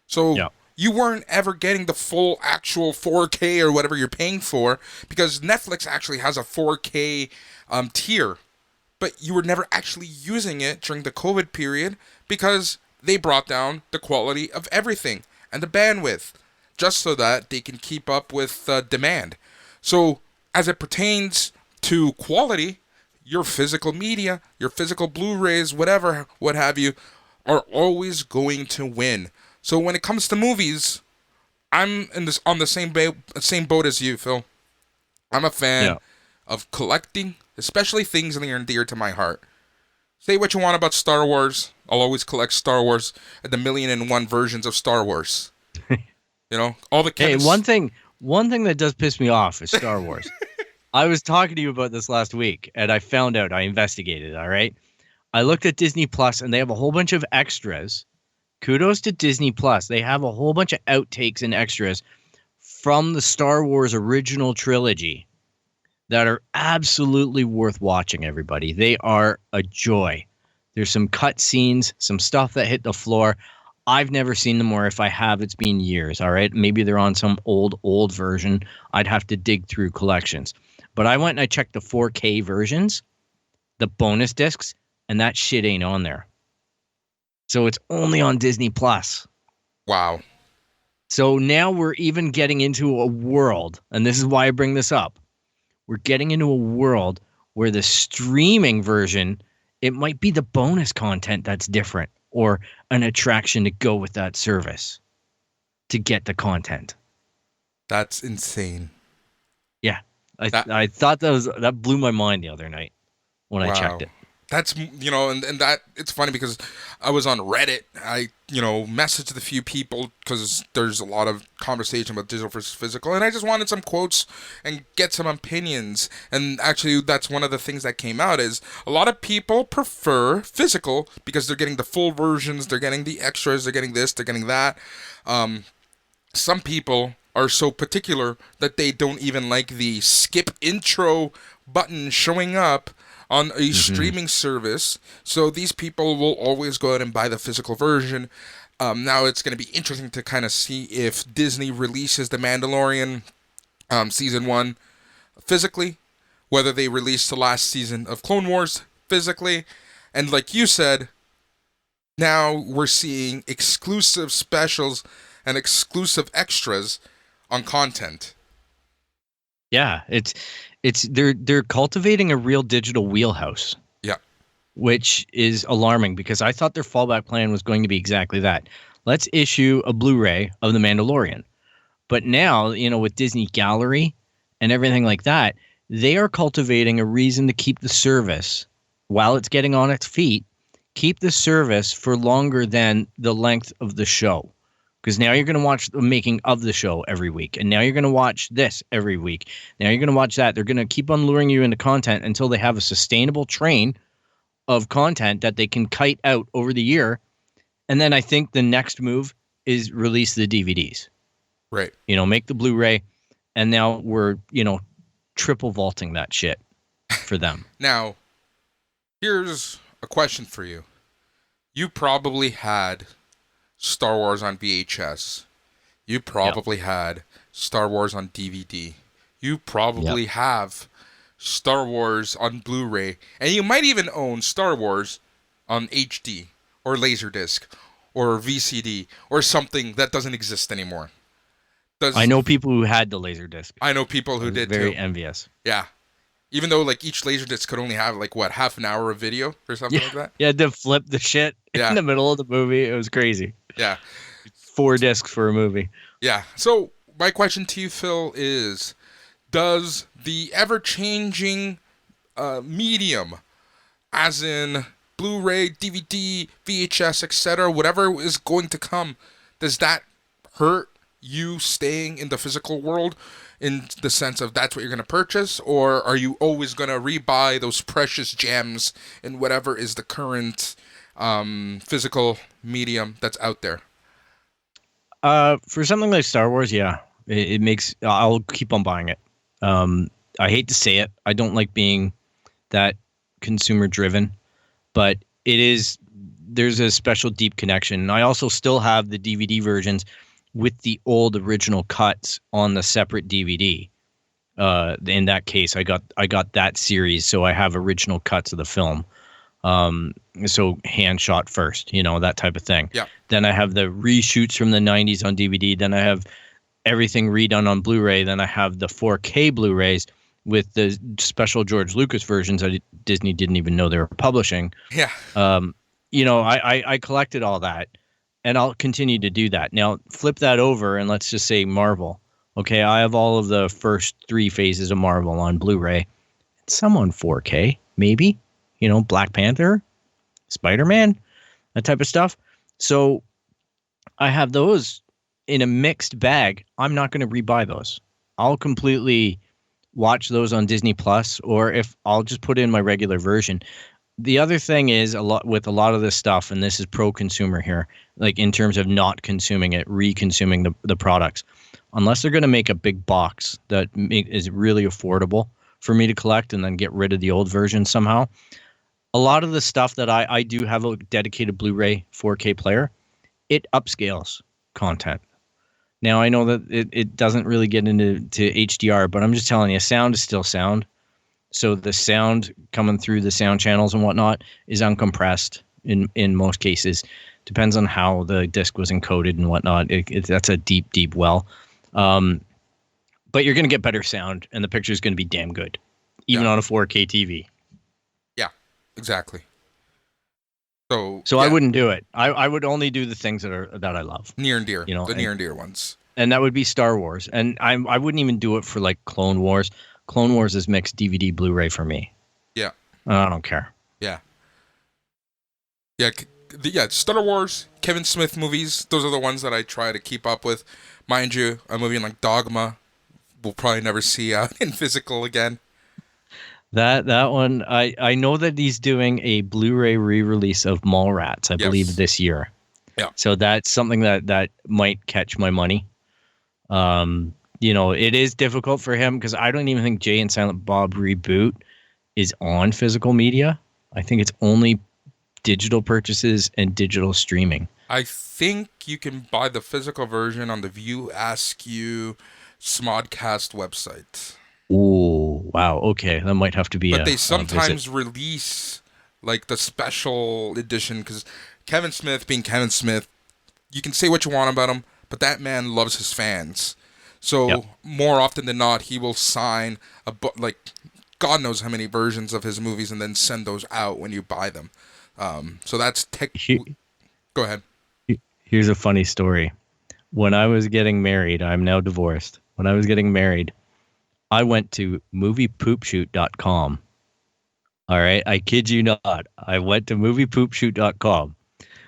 So Yeah. you weren't ever getting the full actual 4K or whatever you're paying for, because Netflix actually has a 4K tier, but you were never actually using it during the COVID period because they brought down the quality of everything and the bandwidth just so that they can keep up with demand. So as it pertains to quality, your physical media, your physical Blu-rays, whatever, what have you, are always going to win. So when it comes to movies, I'm on the same boat as you, Phil. I'm a fan Yeah. of collecting, especially things near and dear to my heart. Say what you want about Star Wars, I'll always collect Star Wars and the 1,000,001 versions of Star Wars. You know, all the Hey, chemists. one thing that does piss me off is Star Wars. I was talking to you about this last week, and I found out, I investigated, all right? I looked at Disney Plus, and they have a whole bunch of extras. Kudos to Disney Plus. They have a whole bunch of outtakes and extras from the Star Wars original trilogy that are absolutely worth watching, everybody. They are a joy. There's some cut scenes, some stuff that hit the floor. I've never seen them, or if I have, it's been years, all right? Maybe they're on some old version. I'd have to dig through collections. But I went and I checked the 4K versions, the bonus discs, and that shit ain't on there. So it's only on Disney Plus. Wow. So now we're even getting into a world, and this is why I bring this up. We're getting into a world where the streaming version, it might be the bonus content that's different or an attraction to go with that service to get the content. That's insane. Yeah. I thought that blew my mind the other night when I checked it. That's, and that, it's funny because I was on Reddit. I, messaged a few people because there's a lot of conversation about digital versus physical, and I just wanted some quotes and get some opinions. And actually, that's one of the things that came out is a lot of people prefer physical because they're getting the full versions, they're getting the extras, they're getting this, they're getting that. Some people are so particular that they don't even like the skip intro button showing up on a streaming service. So these people will always go out and buy the physical version. Now it's going to be interesting to kind of see if Disney releases The Mandalorian season 1 physically, whether they release the last season of Clone Wars physically. And like you said, now we're seeing exclusive specials and exclusive extras on content. Yeah, they're cultivating a real digital wheelhouse. Yeah. Which is alarming because I thought their fallback plan was going to be exactly that. Let's issue a Blu-ray of The Mandalorian. But now, with Disney Gallery and everything like that, they are cultivating a reason to keep the service while it's getting on its feet, keep the service for longer than the length of the show. Because now you're going to watch the making of the show every week. And now you're going to watch this every week. Now you're going to watch that. They're going to keep on luring you into content until they have a sustainable train of content that they can kite out over the year. And then I think the next move is release the DVDs. Right. Make the Blu-ray. And now we're, triple vaulting that shit for them. Now, here's a question for you. You probably had Star Wars on VHS. You probably had Star Wars on DVD. You probably have Star Wars on Blu-ray. And you might even own Star Wars on HD or Laserdisc or VCD or something that doesn't exist anymore. I know people who had the Laserdisc. I know people who did very too. envious. Yeah. Even though each Laserdisc could only have half an hour of video or something like that. You had to flip the shit in the middle of the movie. It was crazy. Yeah. 4 discs for a movie. Yeah. So my question to you, Phil, is does the ever-changing medium, as in Blu-ray, DVD, VHS, etc., whatever is going to come, does that hurt you staying in the physical world in the sense of that's what you're going to purchase, or are you always going to rebuy those precious gems in whatever is the current physical medium that's out there? For something like Star Wars, yeah, it makes I'll keep on buying it. I hate to say it, I don't like being that consumer driven, but it is. There's a special deep connection. I also still have the DVD versions with the old original cuts on the separate DVD. In that case, I got that series, so I have original cuts of the film. So hand shot first, that type of thing. Yeah. Then I have the reshoots from the 90s on DVD. Then I have everything redone on Blu-ray. Then I have the 4K Blu-rays with the special George Lucas versions that Disney didn't even know they were publishing. Yeah. I collected all that, and I'll continue to do that. Now, flip that over, and let's just say Marvel. Okay, I have all of the first 3 phases of Marvel on Blu-ray. Some on 4K, maybe. Black Panther, Spider-Man, that type of stuff. So I have those in a mixed bag. I'm not going to rebuy those. I'll completely watch those on Disney Plus, or if I'll just put in my regular version. The other thing is a lot of this stuff, and this is pro-consumer here, like in terms of not consuming it, re-consuming the products. Unless they're going to make a big box that is really affordable for me to collect and then get rid of the old version somehow. A lot of the stuff that I do have a dedicated Blu-ray 4K player, it upscales content. Now, I know that it doesn't really get into HDR, but I'm just telling you, sound is still sound. So the sound coming through the sound channels and whatnot is uncompressed in most cases. Depends on how the disc was encoded and whatnot. That's a deep, deep well. But you're going to get better sound, and the picture is going to be damn good, even on a 4K TV. Yeah, exactly. So yeah. I wouldn't do it. I would only do the things that I love. Near and dear, near and dear ones. And that would be Star Wars. And I wouldn't even do it for like Clone Wars. Clone Wars is mixed DVD Blu-ray for me. Yeah. I don't care. Yeah. Yeah, Star Wars, Kevin Smith movies, those are the ones that I try to keep up with. Mind you, a movie like Dogma we'll probably never see in physical again. That one, I know that he's doing a Blu-ray re-release of Mallrats, I believe, this year. Yeah. So that's something that might catch my money. It is difficult for him because I don't even think Jay and Silent Bob Reboot is on physical media. I think it's only digital purchases and digital streaming. I think you can buy the physical version on the View Askew Smodcast website. Oh, wow. Okay, that might have to be. But they sometimes release like the special edition because Kevin Smith, being Kevin Smith, you can say what you want about him, but that man loves his fans. So more often than not, he will sign a book, like God knows how many versions of his movies, and then send those out when you buy them. So that's Go ahead. Here's a funny story. When I was getting married, I'm now divorced. When I was getting married, I went to moviepoopshoot.com. All right. I kid you not. I went to moviepoopshoot.com,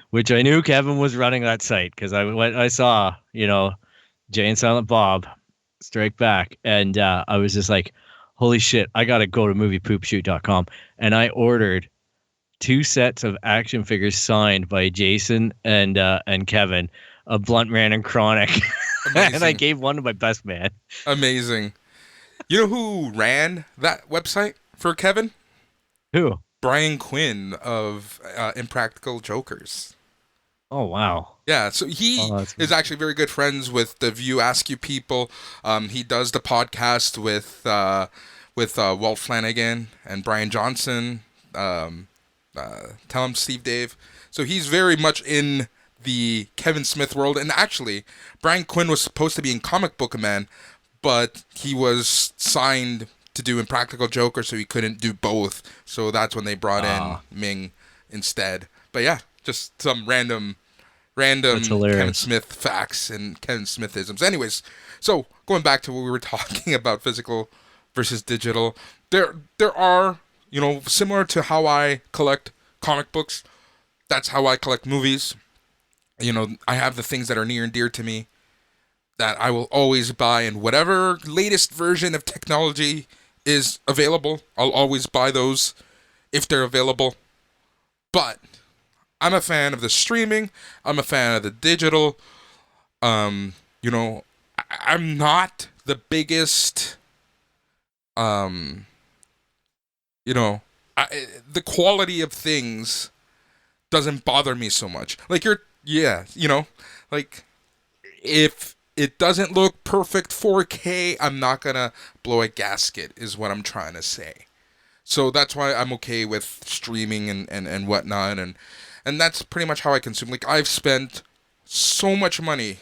which I knew Kevin was running that site because I saw, Jay and Silent Bob Strike Back. And I was just like, holy shit, I got to go to moviepoopshoot.com. And I ordered 2 sets of action figures signed by Jason and Kevin of Blunt Man and Chronic. And I gave one to my best man. Amazing. You know who ran that website for Kevin? Who? Brian Quinn of Impractical Jokers. Oh, wow. Yeah, so he is actually very good friends with the View Askew people. He does the podcast with Walt Flanagan and Brian Johnson. Tell him Steve Dave. So he's very much in the Kevin Smith world. And actually, Brian Quinn was supposed to be in Comic Book Man, but he was signed to do Impractical Joker, so he couldn't do both. So that's when they brought in Ming instead. But yeah, just some random Kevin Smith facts and Kevin Smithisms. Anyways, so going back to what we were talking about, physical versus digital, there are, similar to how I collect comic books, that's how I collect movies. I have the things that are near and dear to me. that I will always buy, and whatever latest version of technology is available, I'll always buy those if they're available. But I'm a fan of the streaming. I'm a fan of the digital. You know, I'm not the biggest. Um, you know, the quality of things doesn't bother me so much. Like yeah, like if it doesn't look perfect 4K, I'm not gonna blow a gasket, is what I'm trying to say. So that's why I'm okay with streaming and whatnot, and that's pretty much how I consume. Like, I've spent so much money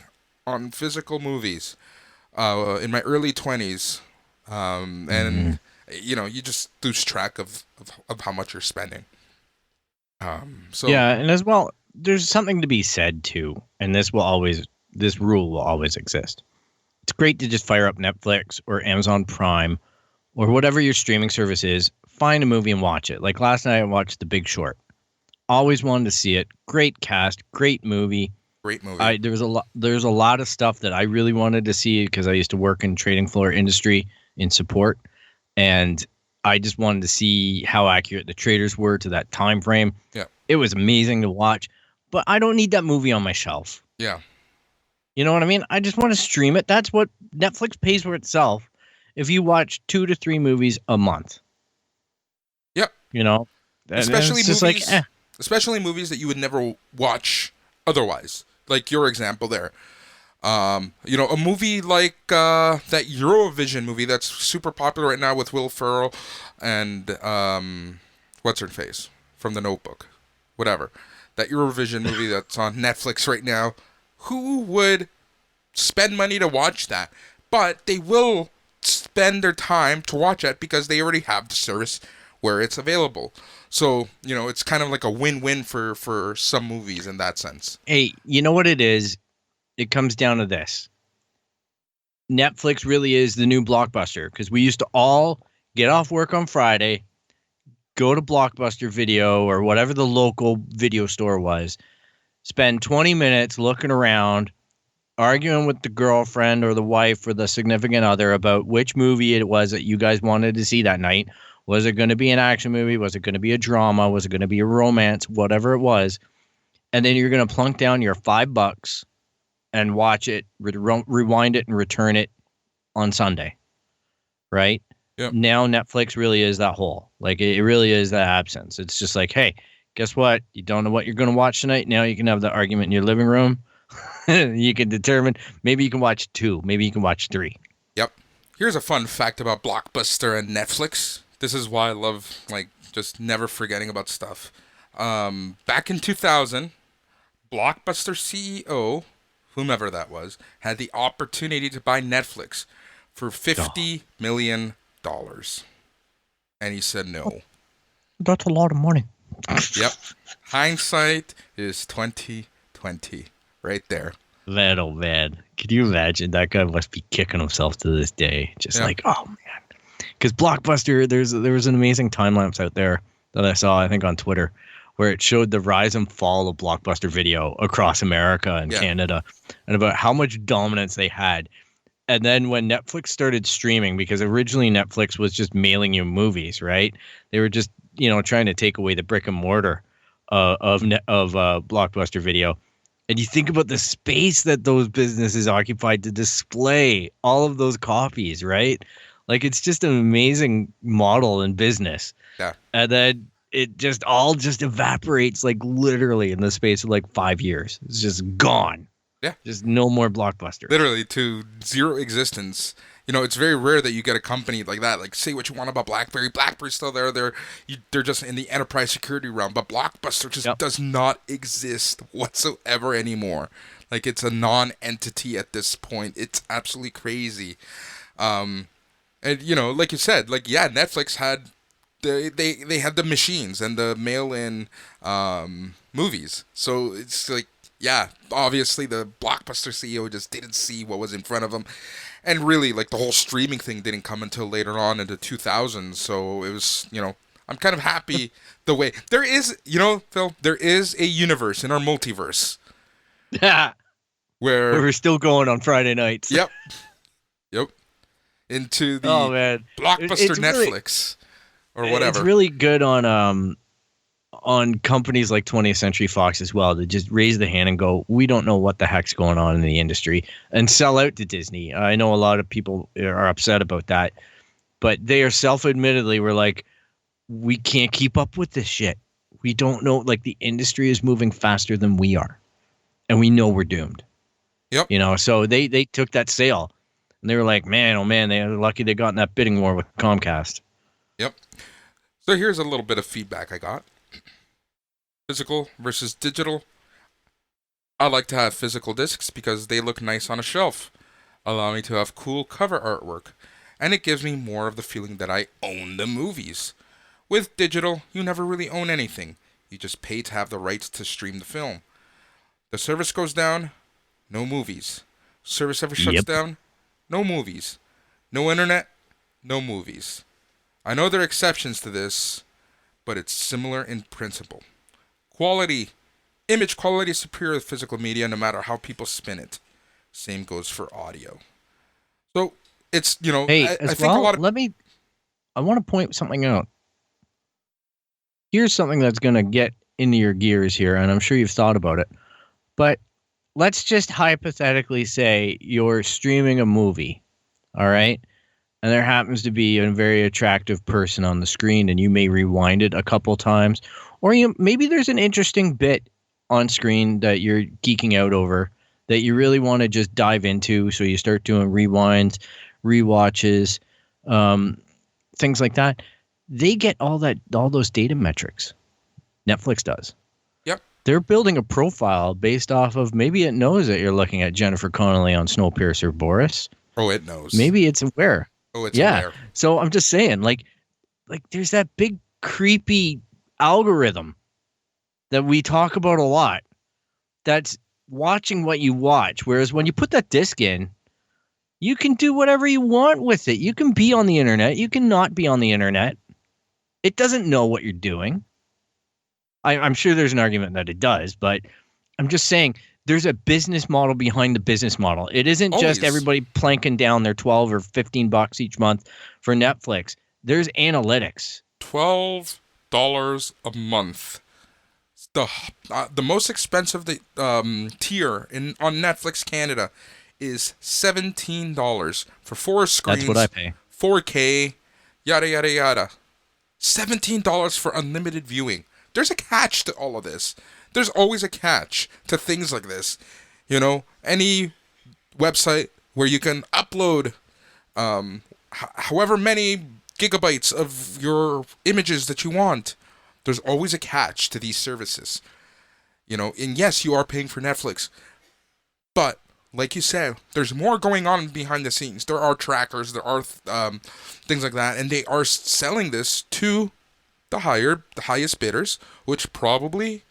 on physical movies in my early 20s, and you just lose track of how much you're spending. So Yeah, and as well, there's something to be said too, and this rule will always exist. It's great to just fire up Netflix or Amazon Prime or whatever your streaming service is, find a movie and watch it. Like last night I watched The Big Short. Always wanted to see it. Great cast, great movie. great movie. There's a lot of stuff that I really wanted to see because I used to work in trading floor industry in support, and I just wanted to see how accurate the traders were to that time frame. Yeah. It was amazing to watch, but I don't need that movie on my shelf. Yeah. You know what I mean? I just want to stream it. That's what Netflix pays for itself if you watch 2 to 3 movies a month. Yep. You know? Especially it's just movies, like, especially movies that you would never watch otherwise. Like your example there. A movie like that Eurovision movie that's super popular right now with Will Ferrell and what's her face from The Notebook, whatever. That Eurovision movie that's on Netflix right now. Who would spend money to watch that? But they will spend their time to watch it because they already have the service where it's available. So, it's kind of like a win-win for some movies in that sense. hey, you know what it is? It comes down to this. Netflix really is the new Blockbuster because we used to all get off work on Friday, go to Blockbuster Video or whatever the local video store was, spend 20 minutes looking around, arguing with the girlfriend or the wife or the significant other about which movie it was that you guys wanted to see that night. Was it going to be an action movie? Was it going to be a drama? Was it going to be a romance? Whatever it was. And then you're going to plunk down your $5 and watch it, rewind it, and return it on Sunday. Right? Yep. Now Netflix really is that hole. Like, it really is that absence. It's just like, hey, guess what? You don't know what you're going to watch tonight. Now you can have the argument in your living room. You can determine. Maybe you can watch 2. Maybe you can watch 3. Yep. Here's a fun fact about Blockbuster and Netflix. This is why I love, just never forgetting about stuff. Back in 2000, Blockbuster CEO, whomever that was, had the opportunity to buy Netflix for $50 million. And he said no. That's a lot of money. Yep. Hindsight is 2020. Right there. Man, oh man. Could you imagine? That guy must be kicking himself to this day. Just like, oh man. Because Blockbuster, there was an amazing time lapse out there that I saw, I think, on Twitter, where it showed the rise and fall of Blockbuster Video across America and Canada, and about how much dominance they had. And then when Netflix started streaming, because originally Netflix was just mailing you movies, right? They were just, trying to take away the brick and mortar of Blockbuster Video. And you think about the space that those businesses occupied to display all of those copies, right? Like, it's just an amazing model in business. Yeah. And then it just all evaporates, like, literally in the space of like 5 years. It's just gone. Yeah. Just no more Blockbuster. Literally to zero existence. It's very rare that you get a company like that. Like, say what you want about BlackBerry. BlackBerry's still there. They're just in the enterprise security realm. But Blockbuster just does not exist whatsoever anymore. Like, it's a non-entity at this point. It's absolutely crazy. And like you said, Netflix had they had the machines and the mail-in movies. So it's like, obviously the Blockbuster CEO just didn't see what was in front of him. And really, the whole streaming thing didn't come until later on in the 2000s. So it was, I'm kind of happy the way there is, Phil, there is a universe in our multiverse. Yeah. Where where we're still going on Friday nights. yep, yep, into Oh the man, blockbuster Netflix or it's whatever. really good on companies like 20th Century Fox as well to just raise the hand and go, we don't know what the heck's going on in the industry, and sell out to Disney. I know a lot of people are upset about that, but they are self-admittedly were like, we can't keep up with this shit. We don't know, like the industry is moving faster than we are, and we know we're doomed. Yep, So they took that sale, and they were like, man, oh man, they're lucky they got in that bidding war with Comcast. yep. So here's a little bit of feedback I got. Physical versus digital. I like to have physical discs because they look nice on a shelf, allow me to have cool cover artwork, and it gives me more of the feeling that I own the movies. With digital, you never really own anything. You just pay to have the rights to stream the film. The service goes down, no movies. Service ever shuts Yep. down, no movies. No internet, no movies. I know there are exceptions to this, but it's similar in principle. Quality, image quality is superior to physical media no matter how people spin it. Same goes for audio. So it's, Hey, I as think a well, lot of. I want to point something out. Here's something that's going to get into your gears here, and I'm sure you've thought about it. But let's just hypothetically say you're streaming a movie, all right? And there happens to be a very attractive person on the screen, and you may rewind it a couple times. Or maybe there's an interesting bit on screen that you're geeking out over that you really want to just dive into. So you start doing rewinds, rewatches, um, things like that. They get all those data metrics. Netflix does. Yep. They're building a profile based off of, maybe it knows that you're looking at Jennifer Connelly on Snowpiercer, Boris. Oh, it knows. Maybe it's aware. Oh, it's Yeah. aware. So I'm just saying, like there's that big creepy algorithm that we talk about a lot that's watching what you watch. Whereas when you put that disc in, you can do whatever you want with it. You can be on the internet. You can not be on the internet. It doesn't know what you're doing. I'm sure there's an argument that it does, but I'm just saying there's a business model behind the business model. It isn't just Always. everybody planking down their 12 or 15 bucks each month for Netflix. There's analytics. $12 a month. The most expensive tier on Netflix Canada is $17 for 4 screens. That's what I pay. 4K, yada yada yada. $17 for unlimited viewing. There's a catch to all of this. There's always a catch to things like this. Any website where you can upload however many gigabytes of your images that you want, there's always a catch to these services. And yes, you are paying for Netflix, but like you said, there's more going on behind the scenes. There are trackers, there are things like that, and they are selling this to the highest bidders, which probably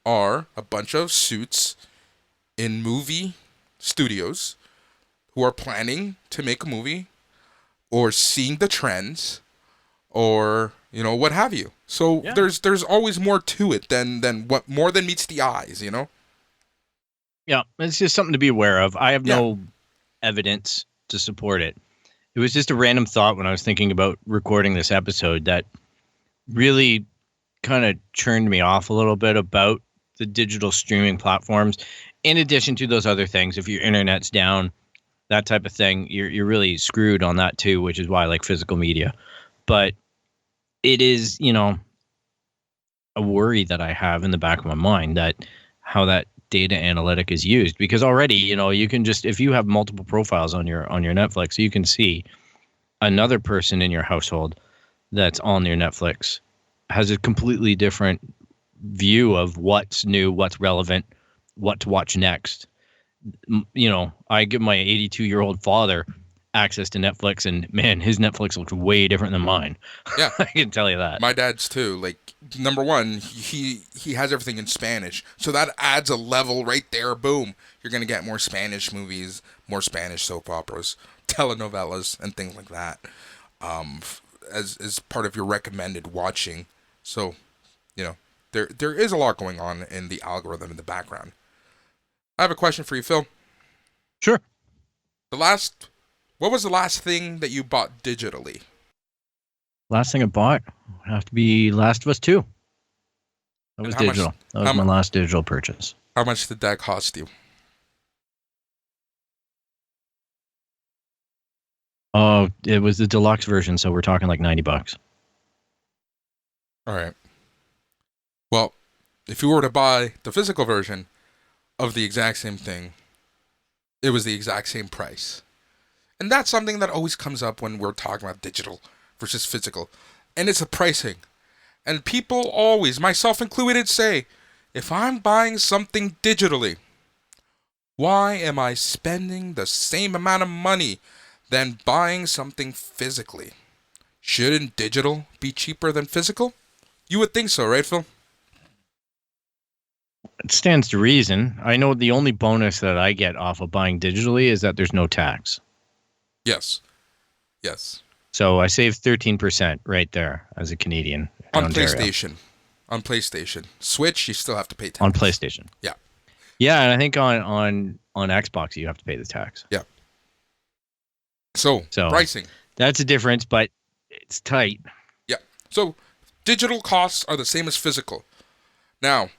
are a bunch of suits in movie studios who are planning to make a movie or seeing the trends or what have you. So Yeah. there's always more to it than more than meets the eyes. Yeah, it's just something to be aware of. I have no evidence to support it. It was just a random thought when I was thinking about recording this episode that really kind of churned me off a little bit about the digital streaming platforms. In addition to those other things, if your internet's down, that type of thing, you're really screwed on that too, which is why I like physical media. But it is, a worry that I have in the back of my mind that how that data analytic is used, because already, you can just, if you have multiple profiles on your Netflix, you can see another person in your household that's on your Netflix has a completely different view of what's new, what's relevant, what to watch next. I give my 82-year-old father access to Netflix, and man, his Netflix looks way different than mine. Yeah. I can tell you that. My dad's too. Like, number one, he has everything in Spanish, so that adds a level right there. Boom, you're gonna get more Spanish movies, more Spanish soap operas, telenovelas, and things like that. As part of your recommended watching. So, there is a lot going on in the algorithm in the background. I have a question for you, Phil. Sure. What was the last thing that you bought digitally? Last thing I bought would have to be Last of Us 2. That And was digital. That was my last digital purchase. how much did that cost you? Oh, it was the deluxe version, so we're talking like $90. All right. Well, if you were to buy the physical version of the exact same thing, it was the exact same price. And that's something that always comes up when we're talking about digital versus physical. And it's the pricing. And people always, myself included, say, if I'm buying something digitally, why am I spending the same amount of money than buying something physically? Shouldn't digital be cheaper than physical? You would think so, right, Phil? It stands to reason. I know the only bonus that I get off of buying digitally is that there's no tax. Yes. Yes. So I save 13% right there as a Canadian in On Ontario. PlayStation. Switch, you still have to pay tax. On PlayStation. Yeah. Yeah, and I think on Xbox you have to pay the tax. Yeah. So pricing. That's a difference, but it's tight. Yeah. So digital costs are the same as physical. Now,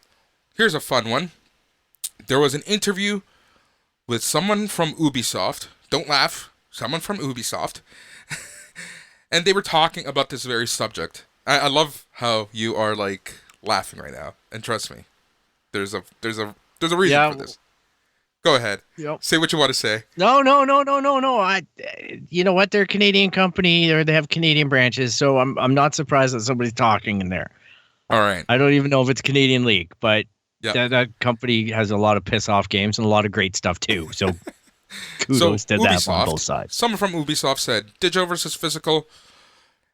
here's a fun one. There was an interview with someone from Ubisoft. Don't laugh. Someone from Ubisoft. And they were talking about this very subject. I love how you are like laughing right now. And trust me, there's a reason for this. Go ahead. Yep. Say what you want to say. No. You know what? They're a Canadian company, or they have Canadian branches, so I'm not surprised that somebody's talking in there. All right. I don't even know if it's Canadian League, but that company has a lot of piss off games and a lot of great stuff too. So kudos to that on both sides. Someone from Ubisoft said digital versus physical,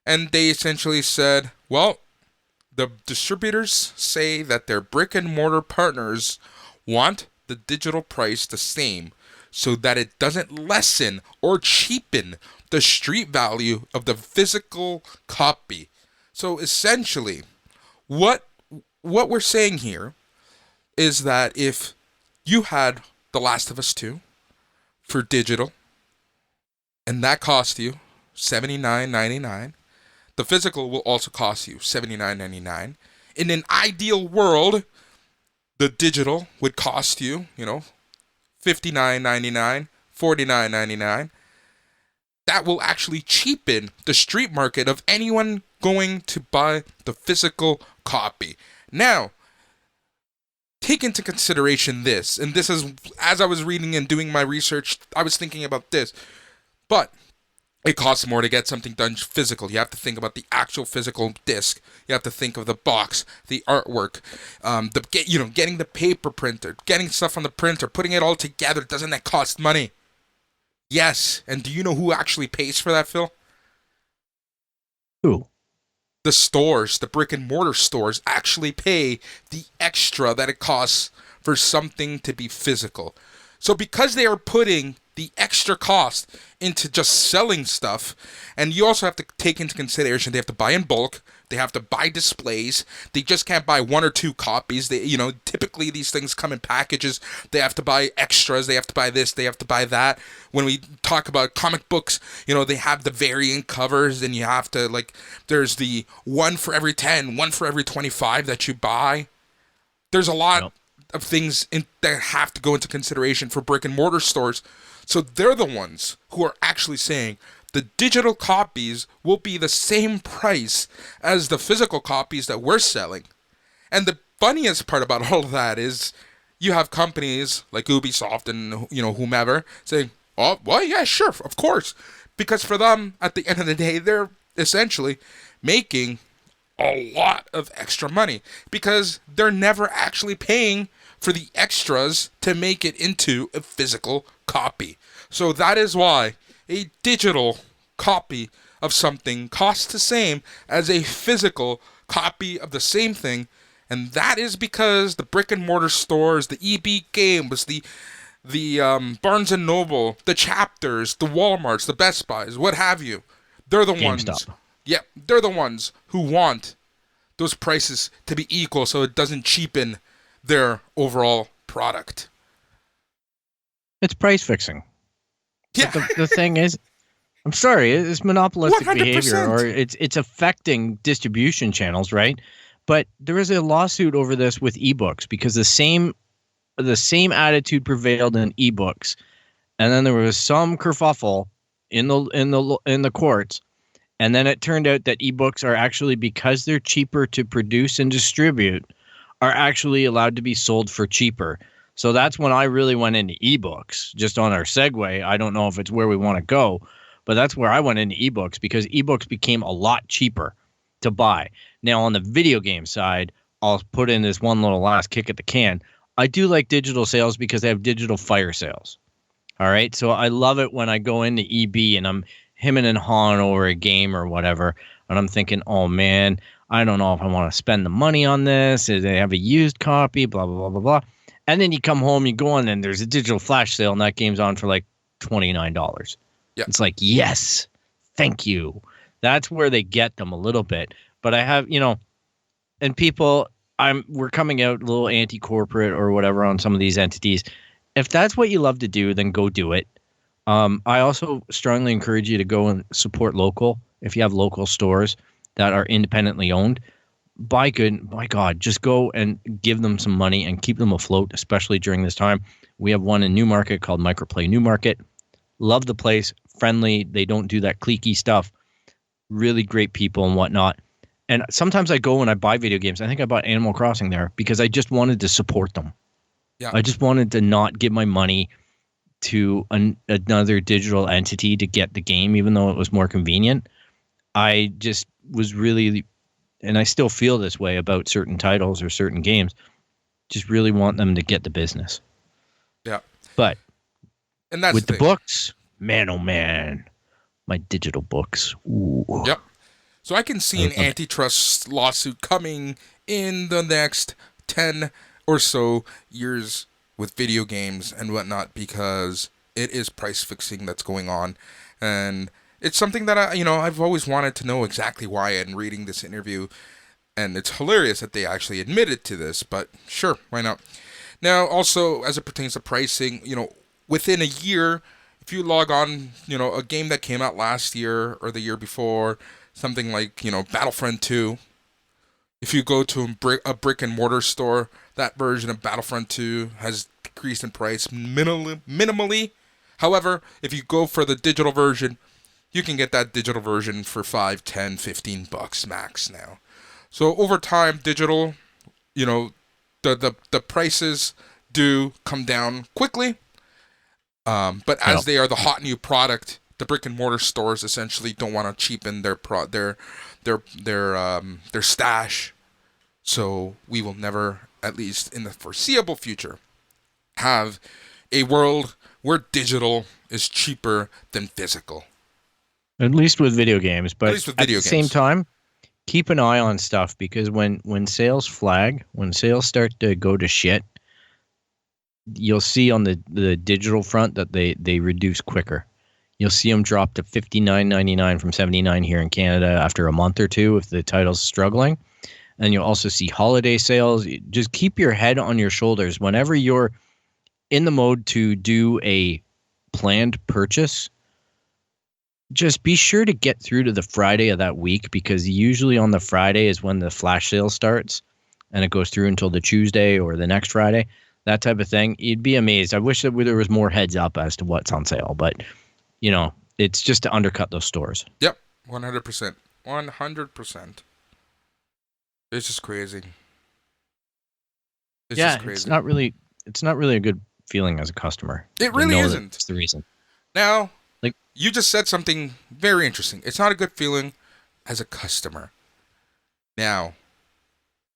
and they essentially said, well, the distributors say that their brick and mortar partners want the digital price the same so that it doesn't lessen or cheapen the street value of the physical copy. So essentially, what we're saying here is that if you had The Last of Us 2 for digital, and that cost you $79.99, the physical will also cost you $79.99. In an ideal world, the digital would cost you, $59.99, $49.99. That will actually cheapen the street market of anyone going to buy the physical copy. Now, take into consideration this, and this is, as I was reading and doing my research, I was thinking about this, but it costs more to get something done physical. You have to think about the actual physical disc. You have to think of the box, the artwork, getting the paper printer, getting stuff on the printer, putting it all together. Doesn't that cost money? Yes. And do you know who actually pays for that, Phil? Who? The stores, the brick and mortar stores, actually pay the extra that it costs for something to be physical. So because they are putting the extra cost into just selling stuff, and you also have to take into consideration they have to buy in bulk, they have to buy displays, they just can't buy one or two copies. They, typically these things come in packages. They have to buy extras, they have to buy this, they have to buy that. When we talk about comic books, they have the variant covers, and you have to, there's the 1 for every 10, 1 for every 25 that you buy. There's a lot of things that have to go into consideration for brick and mortar stores. So they're the ones who are actually saying the digital copies will be the same price as the physical copies that we're selling. And the funniest part about all of that is you have companies like Ubisoft and whomever saying, "Oh, well, yeah, sure, of course," because for them, at the end of the day, they're essentially making a lot of extra money because they're never actually paying for the extras to make it into a physical copy. So that is why a digital copy of something costs the same as a physical copy of the same thing, and that is because the brick and mortar stores, the EB Games, the Barnes and Noble, the Chapters, the Walmarts, the Best Buys, what have you, they're the ones. Yeah, they're the ones who want those prices to be equal so it doesn't cheapen their overall product. It's price fixing. Yeah. But the thing is, I'm sorry, it's monopolistic 100%. behavior, or it's affecting distribution channels, right? But there is a lawsuit over this with ebooks because the same attitude prevailed in ebooks, and then there was some kerfuffle in the courts, and then it turned out that ebooks are actually, because they're cheaper to produce and distribute, are actually allowed to be sold for cheaper. So that's when I really went into ebooks. Just on our segue, I don't know if it's where we want to go, but that's where I went into ebooks because ebooks became a lot cheaper to buy. Now on the video game side, I'll put in this one little last kick at the can. I do like digital sales because they have digital fire sales. All right. So I love it when I go into EB and I'm hemming and hawing over a game or whatever. And I'm thinking, oh man, I don't know if I want to spend the money on this. Do they have a used copy? Blah, blah, blah, blah, blah. And then you come home, you go on, and there's a digital flash sale, and that game's on for like $29. Yeah. It's like, yes, thank you. That's where they get them a little bit. But I have, and people, we're coming out a little anti-corporate or whatever on some of these entities. If that's what you love to do, then go do it. I also strongly encourage you to go and support local. If you have local stores that are independently owned, by God, just go and give them some money and keep them afloat, especially during this time. We have one in Newmarket called Microplay Newmarket. Love the place, friendly. They don't do that cliquey stuff. Really great people and whatnot. And sometimes I go and I buy video games. I think I bought Animal Crossing there because I just wanted to support them. Yeah. I just wanted to not give my money to another digital entity to get the game, even though it was more convenient. I just was really, and I still feel this way about certain titles or certain games, just really want them to get the business. Yeah. But and that's with the books, man, oh man, my digital books. Ooh. Yep. So I can see an antitrust lawsuit coming in the next 10 or so years with video games and whatnot because it is price fixing that's going on. And it's something that I've always wanted to know exactly why, and reading this interview, and it's hilarious that they actually admitted to this, but sure, why not? Now, also, as it pertains to pricing, within a year, if you log on, a game that came out last year or the year before, something like, Battlefront 2, if you go to a brick and mortar store, that version of Battlefront 2 has decreased in price minimally. However, if you go for the digital version, you can get that digital version for $5, $10, $15 max now. So over time, digital, the prices do come down quickly. But as they are the hot new product, the brick and mortar stores essentially don't want to cheapen their stash. So we will never, at least in the foreseeable future, have a world where digital is cheaper than physical. At least with video games, but at the same time, keep an eye on stuff because when sales flag, when sales start to go to shit, you'll see on the digital front that they reduce quicker. You'll see them drop to $59.99 from $79 here in Canada after a month or two if the title's struggling. And you'll also see holiday sales. Just keep your head on your shoulders. Whenever you're in the mode to do a planned purchase, just be sure to get through to the Friday of that week because usually on the Friday is when the flash sale starts and it goes through until the Tuesday or the next Friday, that type of thing. You'd be amazed. I wish that there was more heads up as to what's on sale, but it's just to undercut those stores. Yep, 100%. 100%. It's just crazy. It's just crazy. It's not really a good feeling as a customer. It really isn't. That's the reason. Now, you just said something very interesting. It's not a good feeling as a customer. Now,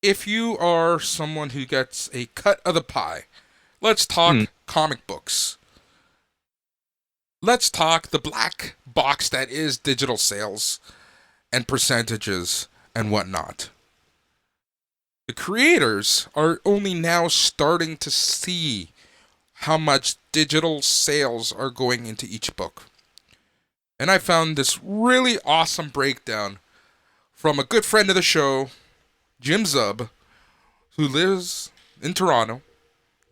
if you are someone who gets a cut of the pie, let's talk comic books. Let's talk the black box that is digital sales and percentages and whatnot. The creators are only now starting to see how much digital sales are going into each book. And I found this really awesome breakdown from a good friend of the show, Jim Zub, who lives in Toronto.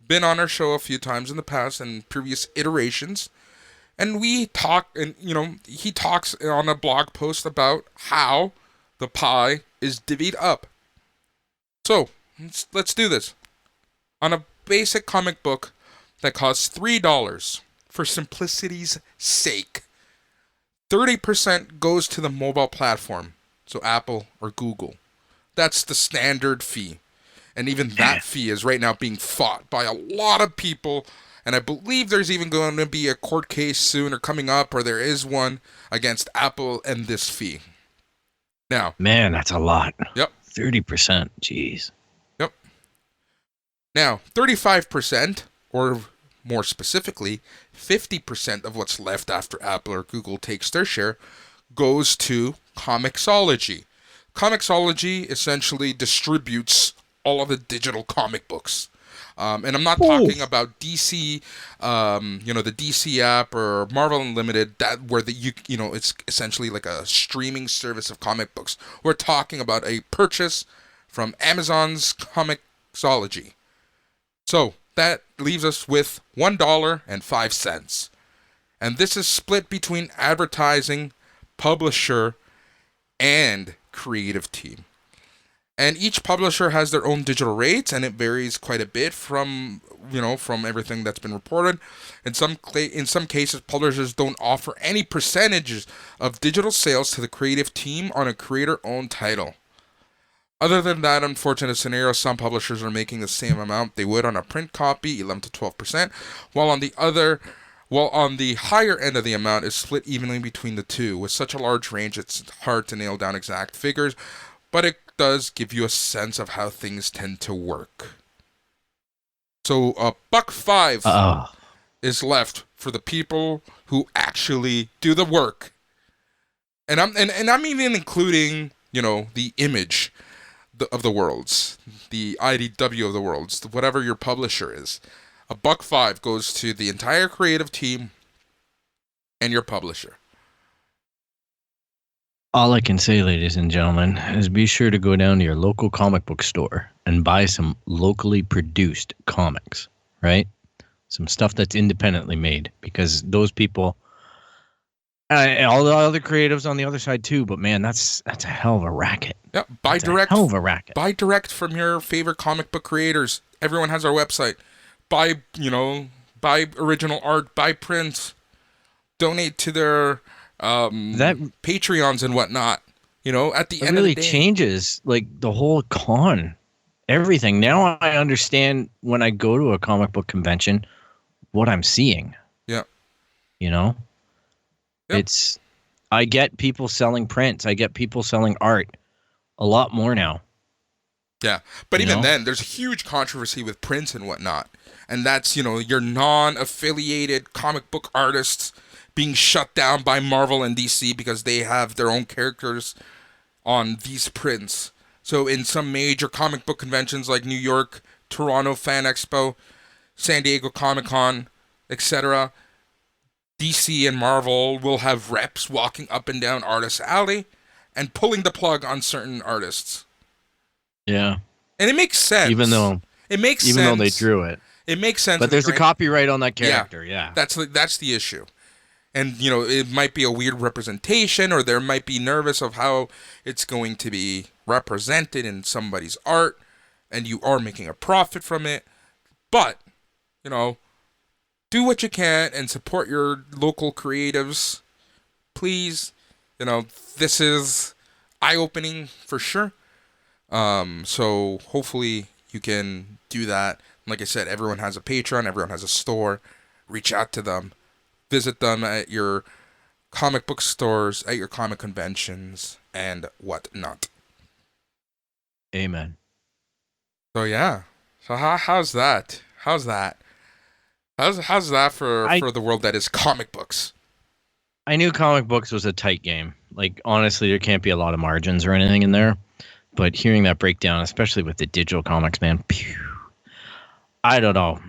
been on our show a few times in the past and previous iterations, and we talk, and he talks on a blog post about how the pie is divvied up. So let's do this. On a basic comic book that costs $3, for simplicity's sake, 30% goes to the mobile platform, so Apple or Google. That's the standard fee. And even that fee is right now being fought by a lot of people. And I believe there's even going to be a court case soon or coming up, or there is one against Apple and this fee. Now, man, that's a lot. Yep. 30%. Jeez. Yep. Now, 35%, or more specifically, 50% of what's left after Apple or Google takes their share, goes to Comixology. Comixology essentially distributes all of the digital comic books. And I'm not talking about DC, the DC app or Marvel Unlimited, where it's essentially like a streaming service of comic books. We're talking about a purchase from Amazon's Comixology. So that leaves us with $1.05. And this is split between advertising, publisher, and creative team. And each publisher has their own digital rates, and it varies quite a bit from everything that's been reported. In some cases, publishers don't offer any percentages of digital sales to the creative team on a creator-owned title. Other than that unfortunate scenario, some publishers are making the same amount they would on a print copy, 11 to 12%, while on the higher end of the amount is split evenly between the two. With such a large range, it's hard to nail down exact figures, but it does give you a sense of how things tend to work. So $1.05 is left for the people who actually do the work, and I'm even including the Image of the worlds, the IDW of the worlds, whatever your publisher is. $1.05 goes to the entire creative team and your publisher. All I can say, ladies and gentlemen, is be sure to go down to your local comic book store and buy some locally produced comics, right? Some stuff that's independently made, because those people, all the other creatives on the other side too, but man, that's a hell of a racket. Yeah, buy direct. A hell of a racket. Buy direct from your favorite comic book creators. Everyone has our website. Buy original art, buy prints, donate to their Patreons and whatnot. At the end of the day, changes like the whole everything. Now I understand when I go to a comic book convention what I'm seeing. Yeah. Yep. I get people selling prints. I get people selling art a lot more now. Yeah. But even then, there's a huge controversy with prints and whatnot. And that's, your non-affiliated comic book artists being shut down by Marvel and DC because they have their own characters on these prints. So in some major comic book conventions like New York, Toronto Fan Expo, San Diego Comic-Con, etc., DC and Marvel will have reps walking up and down Artist Alley and pulling the plug on certain artists. Yeah. And it makes sense. Even though they drew it. It makes sense. But there's a copyright on that character, yeah. That's the issue. And, it might be a weird representation, or there might be nervous of how it's going to be represented in somebody's art, and you are making a profit from it. But, do what you can and support your local creatives. Please, this is eye-opening for sure. So hopefully you can do that. Like I said, everyone has a Patreon, everyone has a store. Reach out to them. Visit them at your comic book stores, at your comic conventions, and whatnot. Amen. So yeah. So how's that? How's that for the world that is comic books? I knew comic books was a tight game. Like, honestly, there can't be a lot of margins or anything in there. But hearing that breakdown, especially with the digital comics, man, I don't know.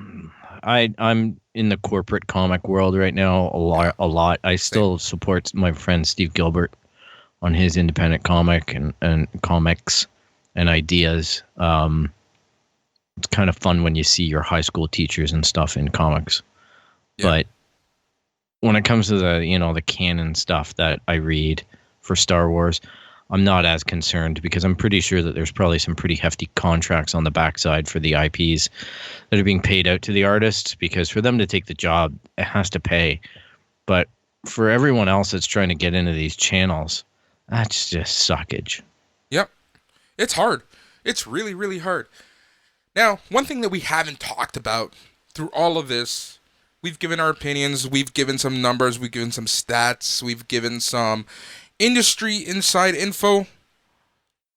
I'm in the corporate comic world right now a lot. I still support my friend Steve Gilbert on his independent comic and comics and ideas. it's kind of fun when you see your high school teachers and stuff in comics. Yeah. But when it comes to the, the canon stuff that I read for Star Wars, I'm not as concerned because I'm pretty sure that there's probably some pretty hefty contracts on the backside for the IPs that are being paid out to the artists, because for them to take the job, it has to pay. But for everyone else that's trying to get into these channels, that's just suckage. Yep. It's hard. It's really, really hard. Now, one thing that we haven't talked about through all of this, we've given our opinions, we've given some numbers, we've given some stats, we've given some industry inside info.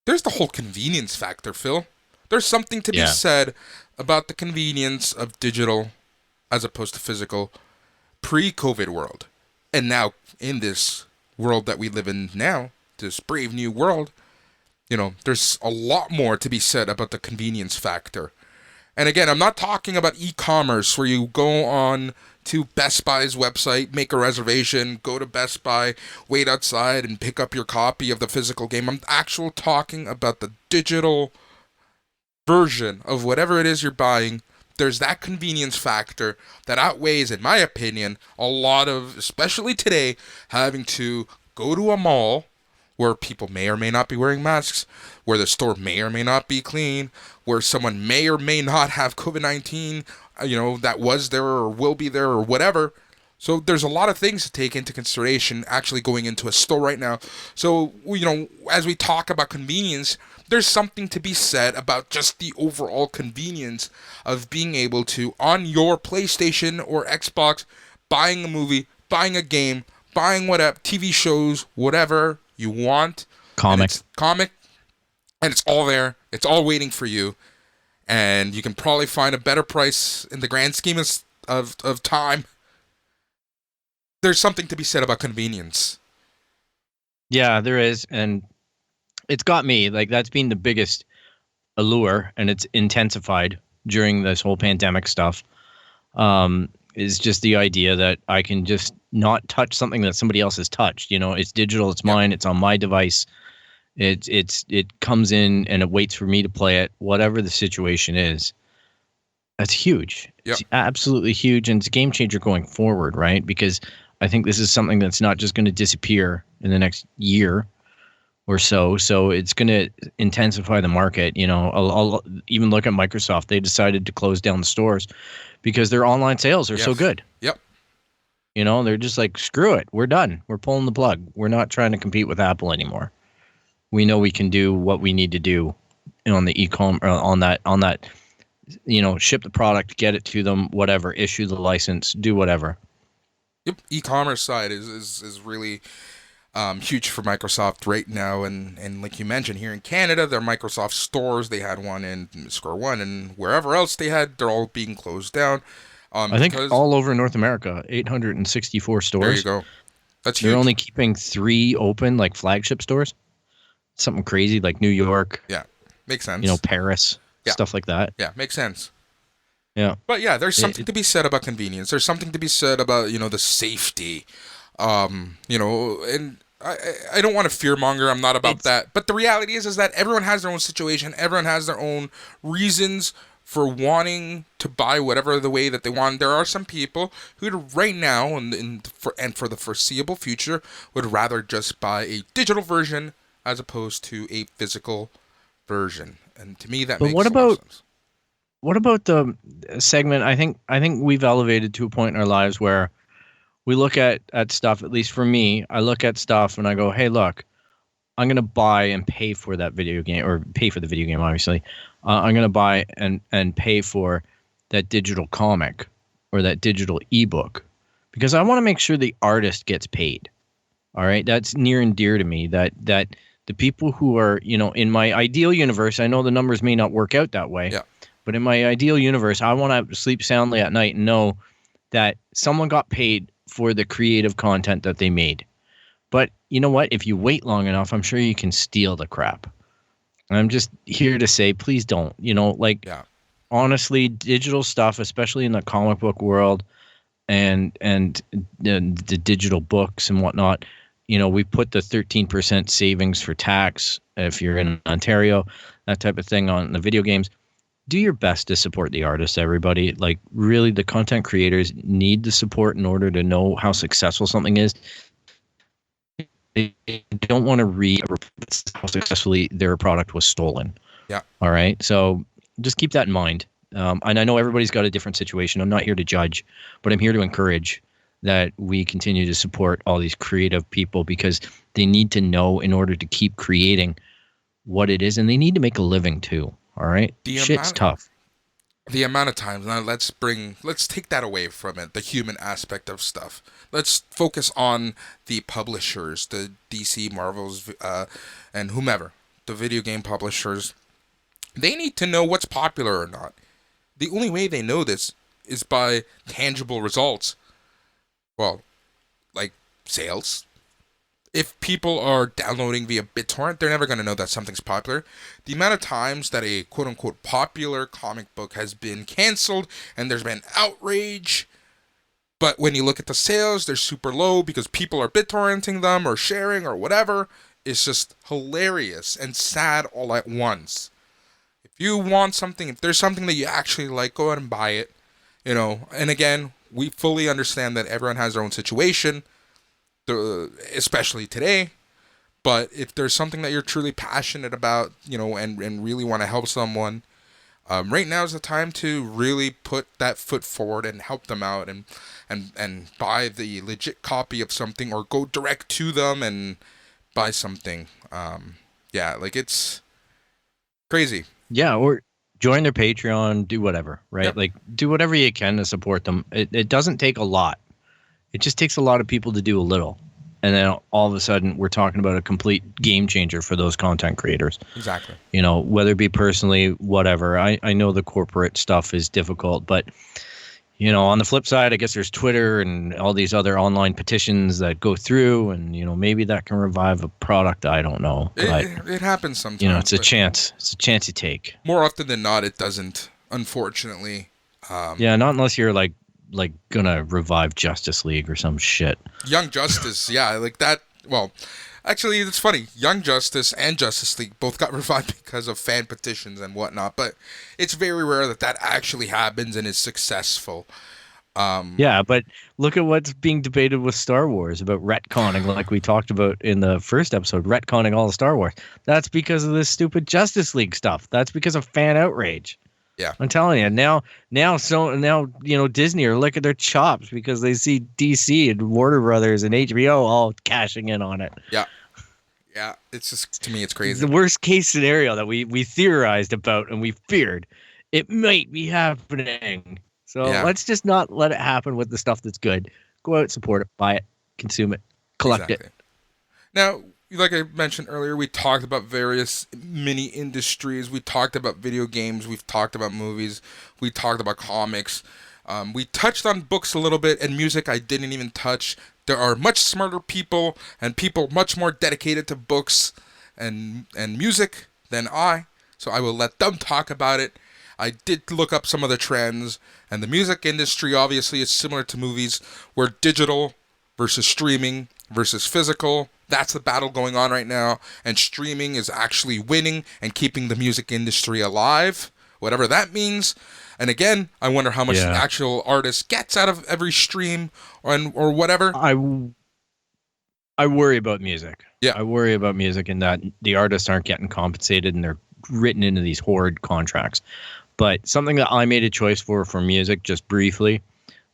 There's the whole convenience factor, Phil. There's something to be said about the convenience of digital as opposed to physical pre-COVID world. And now, in this world that we live in now, this brave new world, there's a lot more to be said about the convenience factor. And again, I'm not talking about e-commerce where you go on to Best Buy's website, make a reservation, go to Best Buy, wait outside, and pick up your copy of the physical game. I'm actually talking about the digital version of whatever it is you're buying. There's that convenience factor that outweighs, in my opinion, a lot of, especially today, having to go to a mall where people may or may not be wearing masks, where the store may or may not be clean, where someone may or may not have COVID-19, that was there or will be there or whatever. So there's a lot of things to take into consideration actually going into a store right now. So, as we talk about convenience, there's something to be said about just the overall convenience of being able to, on your PlayStation or Xbox, buying a movie, buying a game, buying whatever, TV shows, whatever you want. Comic. And it's all there. It's all waiting for you. And you can probably find a better price in the grand scheme of time. There's something to be said about convenience. Yeah, there is. And it's got me. Like, that's been the biggest allure, and it's intensified during this whole pandemic stuff. Is just the idea that I can just not touch something that somebody else has touched. It's digital, it's mine, it's on my device. It comes in and it waits for me to play it, whatever the situation is. That's huge. Yep. It's absolutely huge, and it's a game changer going forward, right? Because I think this is something that's not just going to disappear in the next year or so. So it's going to intensify the market. I'll even look at Microsoft. They decided to close down the stores because their online sales are so good. Yep. They're just like, screw it. We're done. We're pulling the plug. We're not trying to compete with Apple anymore. We know we can do what we need to do on the e-com, on that, ship the product, get it to them, whatever, issue the license, do whatever. Yep. E-commerce side is really huge for Microsoft right now, and like you mentioned, here in Canada, their Microsoft stores, they had one in Square One, and wherever else they're all being closed down. I think all over North America, 864 stores. There you go. That's huge. They're only keeping 3 open, like flagship stores. Something crazy like New York. Yeah, makes sense. Paris, stuff like that. Yeah, makes sense. Yeah. But yeah, there's something to be said about convenience. There's something to be said about, the safety. And I don't want to fearmonger. I'm not about that. But the reality is that everyone has their own situation. Everyone has their own reasons for wanting to buy whatever the way that they want. There are some people who right now and for the foreseeable future would rather just buy a digital version as opposed to a physical version. And to me, that makes a lot of sense. What about the segment? I think we've elevated to a point in our lives where we look at stuff, at least for me, I look at stuff and I go, hey, look, I'm going to buy and pay for that video game, or pay for the video game, obviously. I'm going to buy and pay for that digital comic or that digital ebook because I want to make sure the artist gets paid. All right. That's near and dear to me, that the people who are, in my ideal universe, I know the numbers may not work out that way, but in my ideal universe, I want to sleep soundly at night and know that someone got paid for the creative content that they made. But you know what? If you wait long enough, I'm sure you can steal the crap. I'm just here to say, please don't. Honestly, digital stuff, especially in the comic book world and the digital books and whatnot, we put the 13% savings for tax if you're in Ontario, that type of thing on the video games. do your best to support the artists, everybody. Like, really, the content creators need the support in order to know how successful something is. They don't want to read how successfully their product was stolen. Yeah. All right. So just keep that in mind. And I know everybody's got a different situation. I'm not here to judge, but I'm here to encourage that we continue to support all these creative people, because they need to know in order to keep creating what it is, and they need to make a living too. All right. Shit's tough. The amount of times, now let's take that away from it, the human aspect of stuff. Let's focus on the publishers, the DC, Marvels, and whomever, the video game publishers. They need to know what's popular or not. The only way they know this is by tangible results. Well, like sales. If people are downloading via BitTorrent, they're never going to know that something's popular. The amount of times that a quote-unquote popular comic book has been canceled and there's been outrage, but when you look at the sales, they're super low because people are BitTorrenting them or sharing or whatever. It's just hilarious and sad all at once. If you want something, if there's something that you actually like, go ahead and buy it. You know, and again, we fully understand that everyone has their own situation, especially today. But if there's something that you're truly passionate about, you know, and really want to help someone, right now is the time to really put that foot forward and help them out, and buy the legit copy of something, or go direct to them and buy something. Yeah, like, it's crazy. Yeah, or join their Patreon, do whatever, right? Yep. Like, do whatever you can to support them. It doesn't take a lot. It just takes a lot of people to do a little. And then all of a sudden, we're talking about a complete game changer for those content creators. Exactly. You know, whether it be personally, whatever. I know the corporate stuff is difficult, but, you know, on the flip side, I guess there's Twitter and all these other online petitions that go through, and, you know, maybe that can revive a product. I don't know. But, it happens sometimes. you know, it's a chance. It's a chance you take. More often than not, it doesn't, unfortunately. Yeah, not unless you're like gonna revive Justice League or some shit. Young Justice, yeah, like that. Well, actually, it's funny. Young Justice and Justice League both got revived because of fan petitions and whatnot, but it's very rare that actually happens and is successful. Yeah, but look at what's being debated with Star Wars about retconning, like we talked about in the first episode, retconning all of Star Wars. That's because of this stupid Justice League stuff. That's because of fan outrage. Yeah, I'm telling you now, you know, Disney are licking their chops because they see DC and Warner Brothers and HBO all cashing in on it. Yeah. It's just, to me, it's crazy. The worst case scenario that we theorized about and we feared, it might be happening. So let's just not let it happen with the stuff that's good. Go out, support it, buy it, consume it, collect it. Now, like I mentioned earlier, we talked about various mini industries. We talked about video games. We've talked about movies. We talked about comics. We touched on books a little bit, and music I didn't even touch. There are much smarter people and people much more dedicated to books and music than I, so I will let them talk about it. I did look up some of the trends, and the music industry obviously is similar to movies, where digital versus streaming versus physical. That's the battle going on right now, and streaming is actually winning and keeping the music industry alive, whatever that means. And again, I wonder how much the actual artist gets out of every stream or whatever. I worry about music. Yeah, I worry about music in that the artists aren't getting compensated and they're written into these horrid contracts. But something that I made a choice for music, just briefly,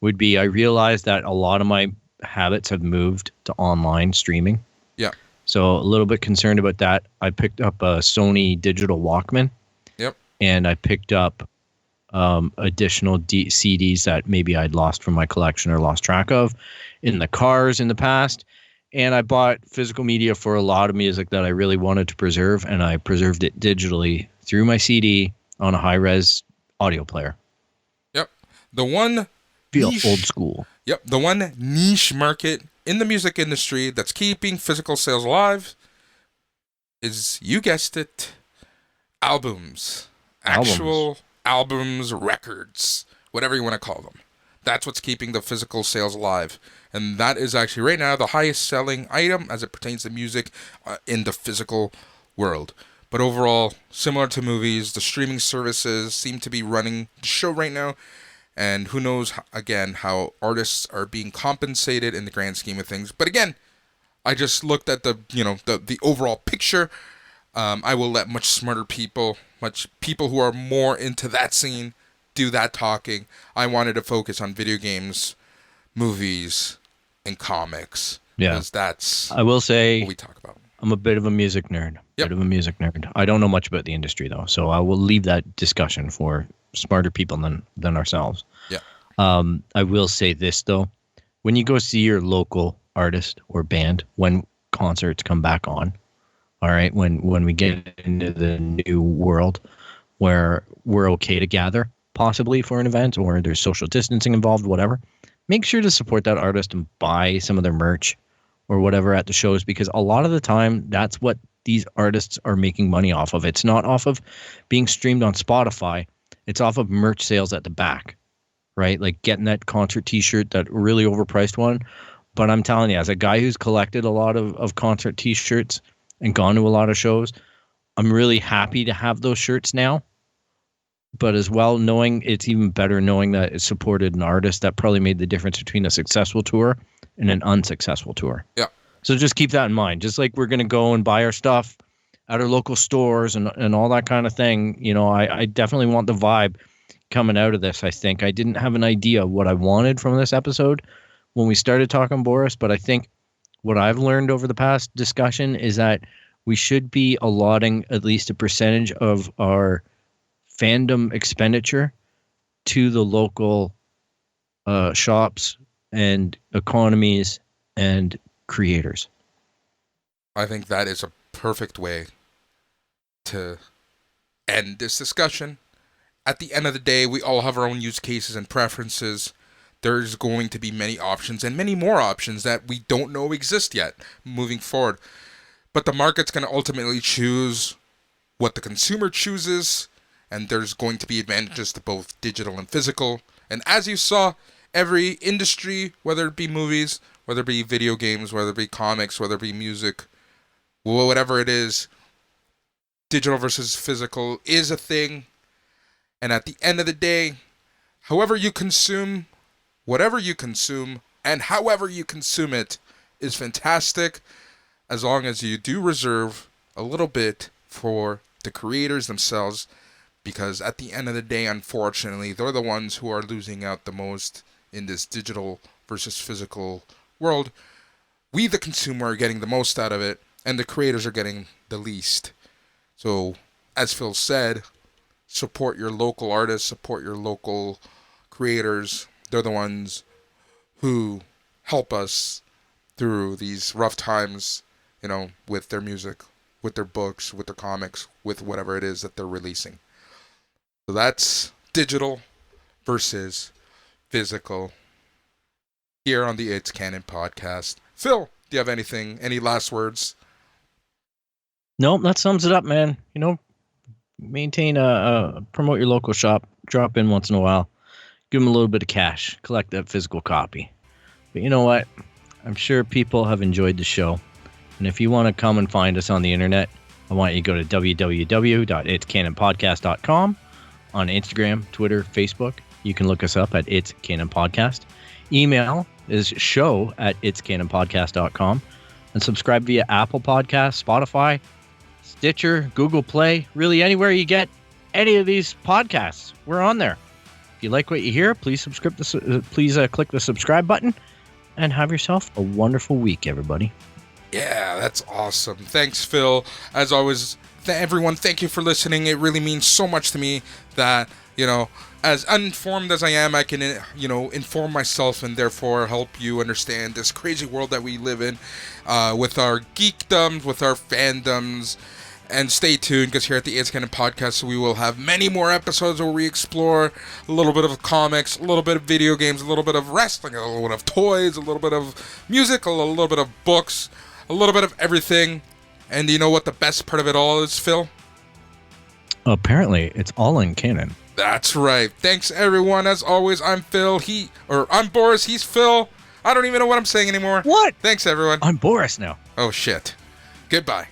would be I realized that a lot of my habits have moved to online streaming. Yeah. So a little bit concerned about that. I picked up a Sony digital Walkman. Yep. And I picked up additional CDs that maybe I'd lost from my collection or lost track of in the cars in the past. And I bought physical media for a lot of music that I really wanted to preserve, and I preserved it digitally through my CD on a high-res audio player. Yep. The one feel old school. Yep. The one niche market in the music industry that's keeping physical sales alive is, you guessed it, albums. Actual albums, records, whatever you want to call them. That's what's keeping the physical sales alive. And that is actually right now the highest selling item as it pertains to music in the physical world. But overall, similar to movies, the streaming services seem to be running the show right now. And who knows, again, how artists are being compensated in the grand scheme of things. But again, I just looked at the overall picture. I will let much smarter people, much people who are more into that scene, do that talking. I wanted to focus on video games, movies, and comics. Yeah. Because that's I will say what we talk about. I'm a bit of a music nerd. Yep. Bit of a music nerd. I don't know much about the industry though, so I will leave that discussion for smarter people than ourselves. Yeah. I will say this though. When you go see your local artist or band when concerts come back on, all right, when we get into the new world where we're okay to gather possibly for an event or there's social distancing involved, whatever, make sure to support that artist and buy some of their merch or whatever at the shows, because a lot of the time that's what these artists are making money off of. It's not off of being streamed on Spotify. It's off of merch sales at the back, right? Like getting that concert t-shirt, that really overpriced one. But I'm telling you, as a guy who's collected a lot of concert t-shirts and gone to a lot of shows, I'm really happy to have those shirts now. But as well, knowing it's even better knowing that it supported an artist that probably made the difference between a successful tour and an unsuccessful tour. Yeah. So just keep that in mind. Just like we're going to go and buy our stuff at our local stores and all that kind of thing. You know, I definitely want the vibe coming out of this. I think I didn't have an idea what I wanted from this episode when we started talking, Boris, but I think what I've learned over the past discussion is that we should be allotting at least a percentage of our fandom expenditure to the local shops and economies and creators. I think that is a perfect way to end this discussion. At the end of the day, we all have our own use cases and preferences. There's going to be many options and many more options that we don't know exist yet moving forward. But the market's going to ultimately choose what the consumer chooses, and there's going to be advantages to both digital and physical. And as you saw, every industry, whether it be movies, whether it be video games, whether it be comics, whether it be music, whatever it is, digital versus physical is a thing. And at the end of the day, however you consume, whatever you consume, and however you consume it is fantastic, as long as you do reserve a little bit for the creators themselves, because at the end of the day, unfortunately, they're the ones who are losing out the most in this digital versus physical world. We, the consumer, are getting the most out of it, and the creators are getting the least. So, as Phil said, support your local artists, support your local creators. They're the ones who help us through these rough times, you know, with their music, with their books, with their comics, with whatever it is that they're releasing. So that's digital versus physical here on the It's Canon podcast. Phil, do you have any last words? Nope, that sums it up, man. You know, maintain promote your local shop, drop in once in a while, give them a little bit of cash, collect that physical copy. But you know what? I'm sure people have enjoyed the show. And if you want to come and find us on the internet, I want you to go to www.itscanonpodcast.com on Instagram, Twitter, Facebook. You can look us up at It's Canon Podcast. Email is show@itscanonpodcast.com, and subscribe via Apple Podcasts, Spotify, Stitcher, Google Play, really anywhere you get any of these podcasts. We're on there. If you like what you hear, please click the subscribe button and have yourself a wonderful week, everybody. Yeah, that's awesome. Thanks, Phil. As always, everyone, thank you for listening. It really means so much to me that, you know, as uninformed as I am, I can, inform myself and therefore help you understand this crazy world that we live in with our geekdoms, with our fandoms. And stay tuned, because here at the It's Canon Podcast, we will have many more episodes where we explore a little bit of comics, a little bit of video games, a little bit of wrestling, a little bit of toys, a little bit of music, a little bit of books, a little bit of everything. And you know what the best part of it all is, Phil? Apparently, it's all in canon. That's right. Thanks, everyone. As always, I'm Phil. I'm Boris. He's Phil. I don't even know what I'm saying anymore. What? Thanks, everyone. I'm Boris now. Oh, shit. Goodbye.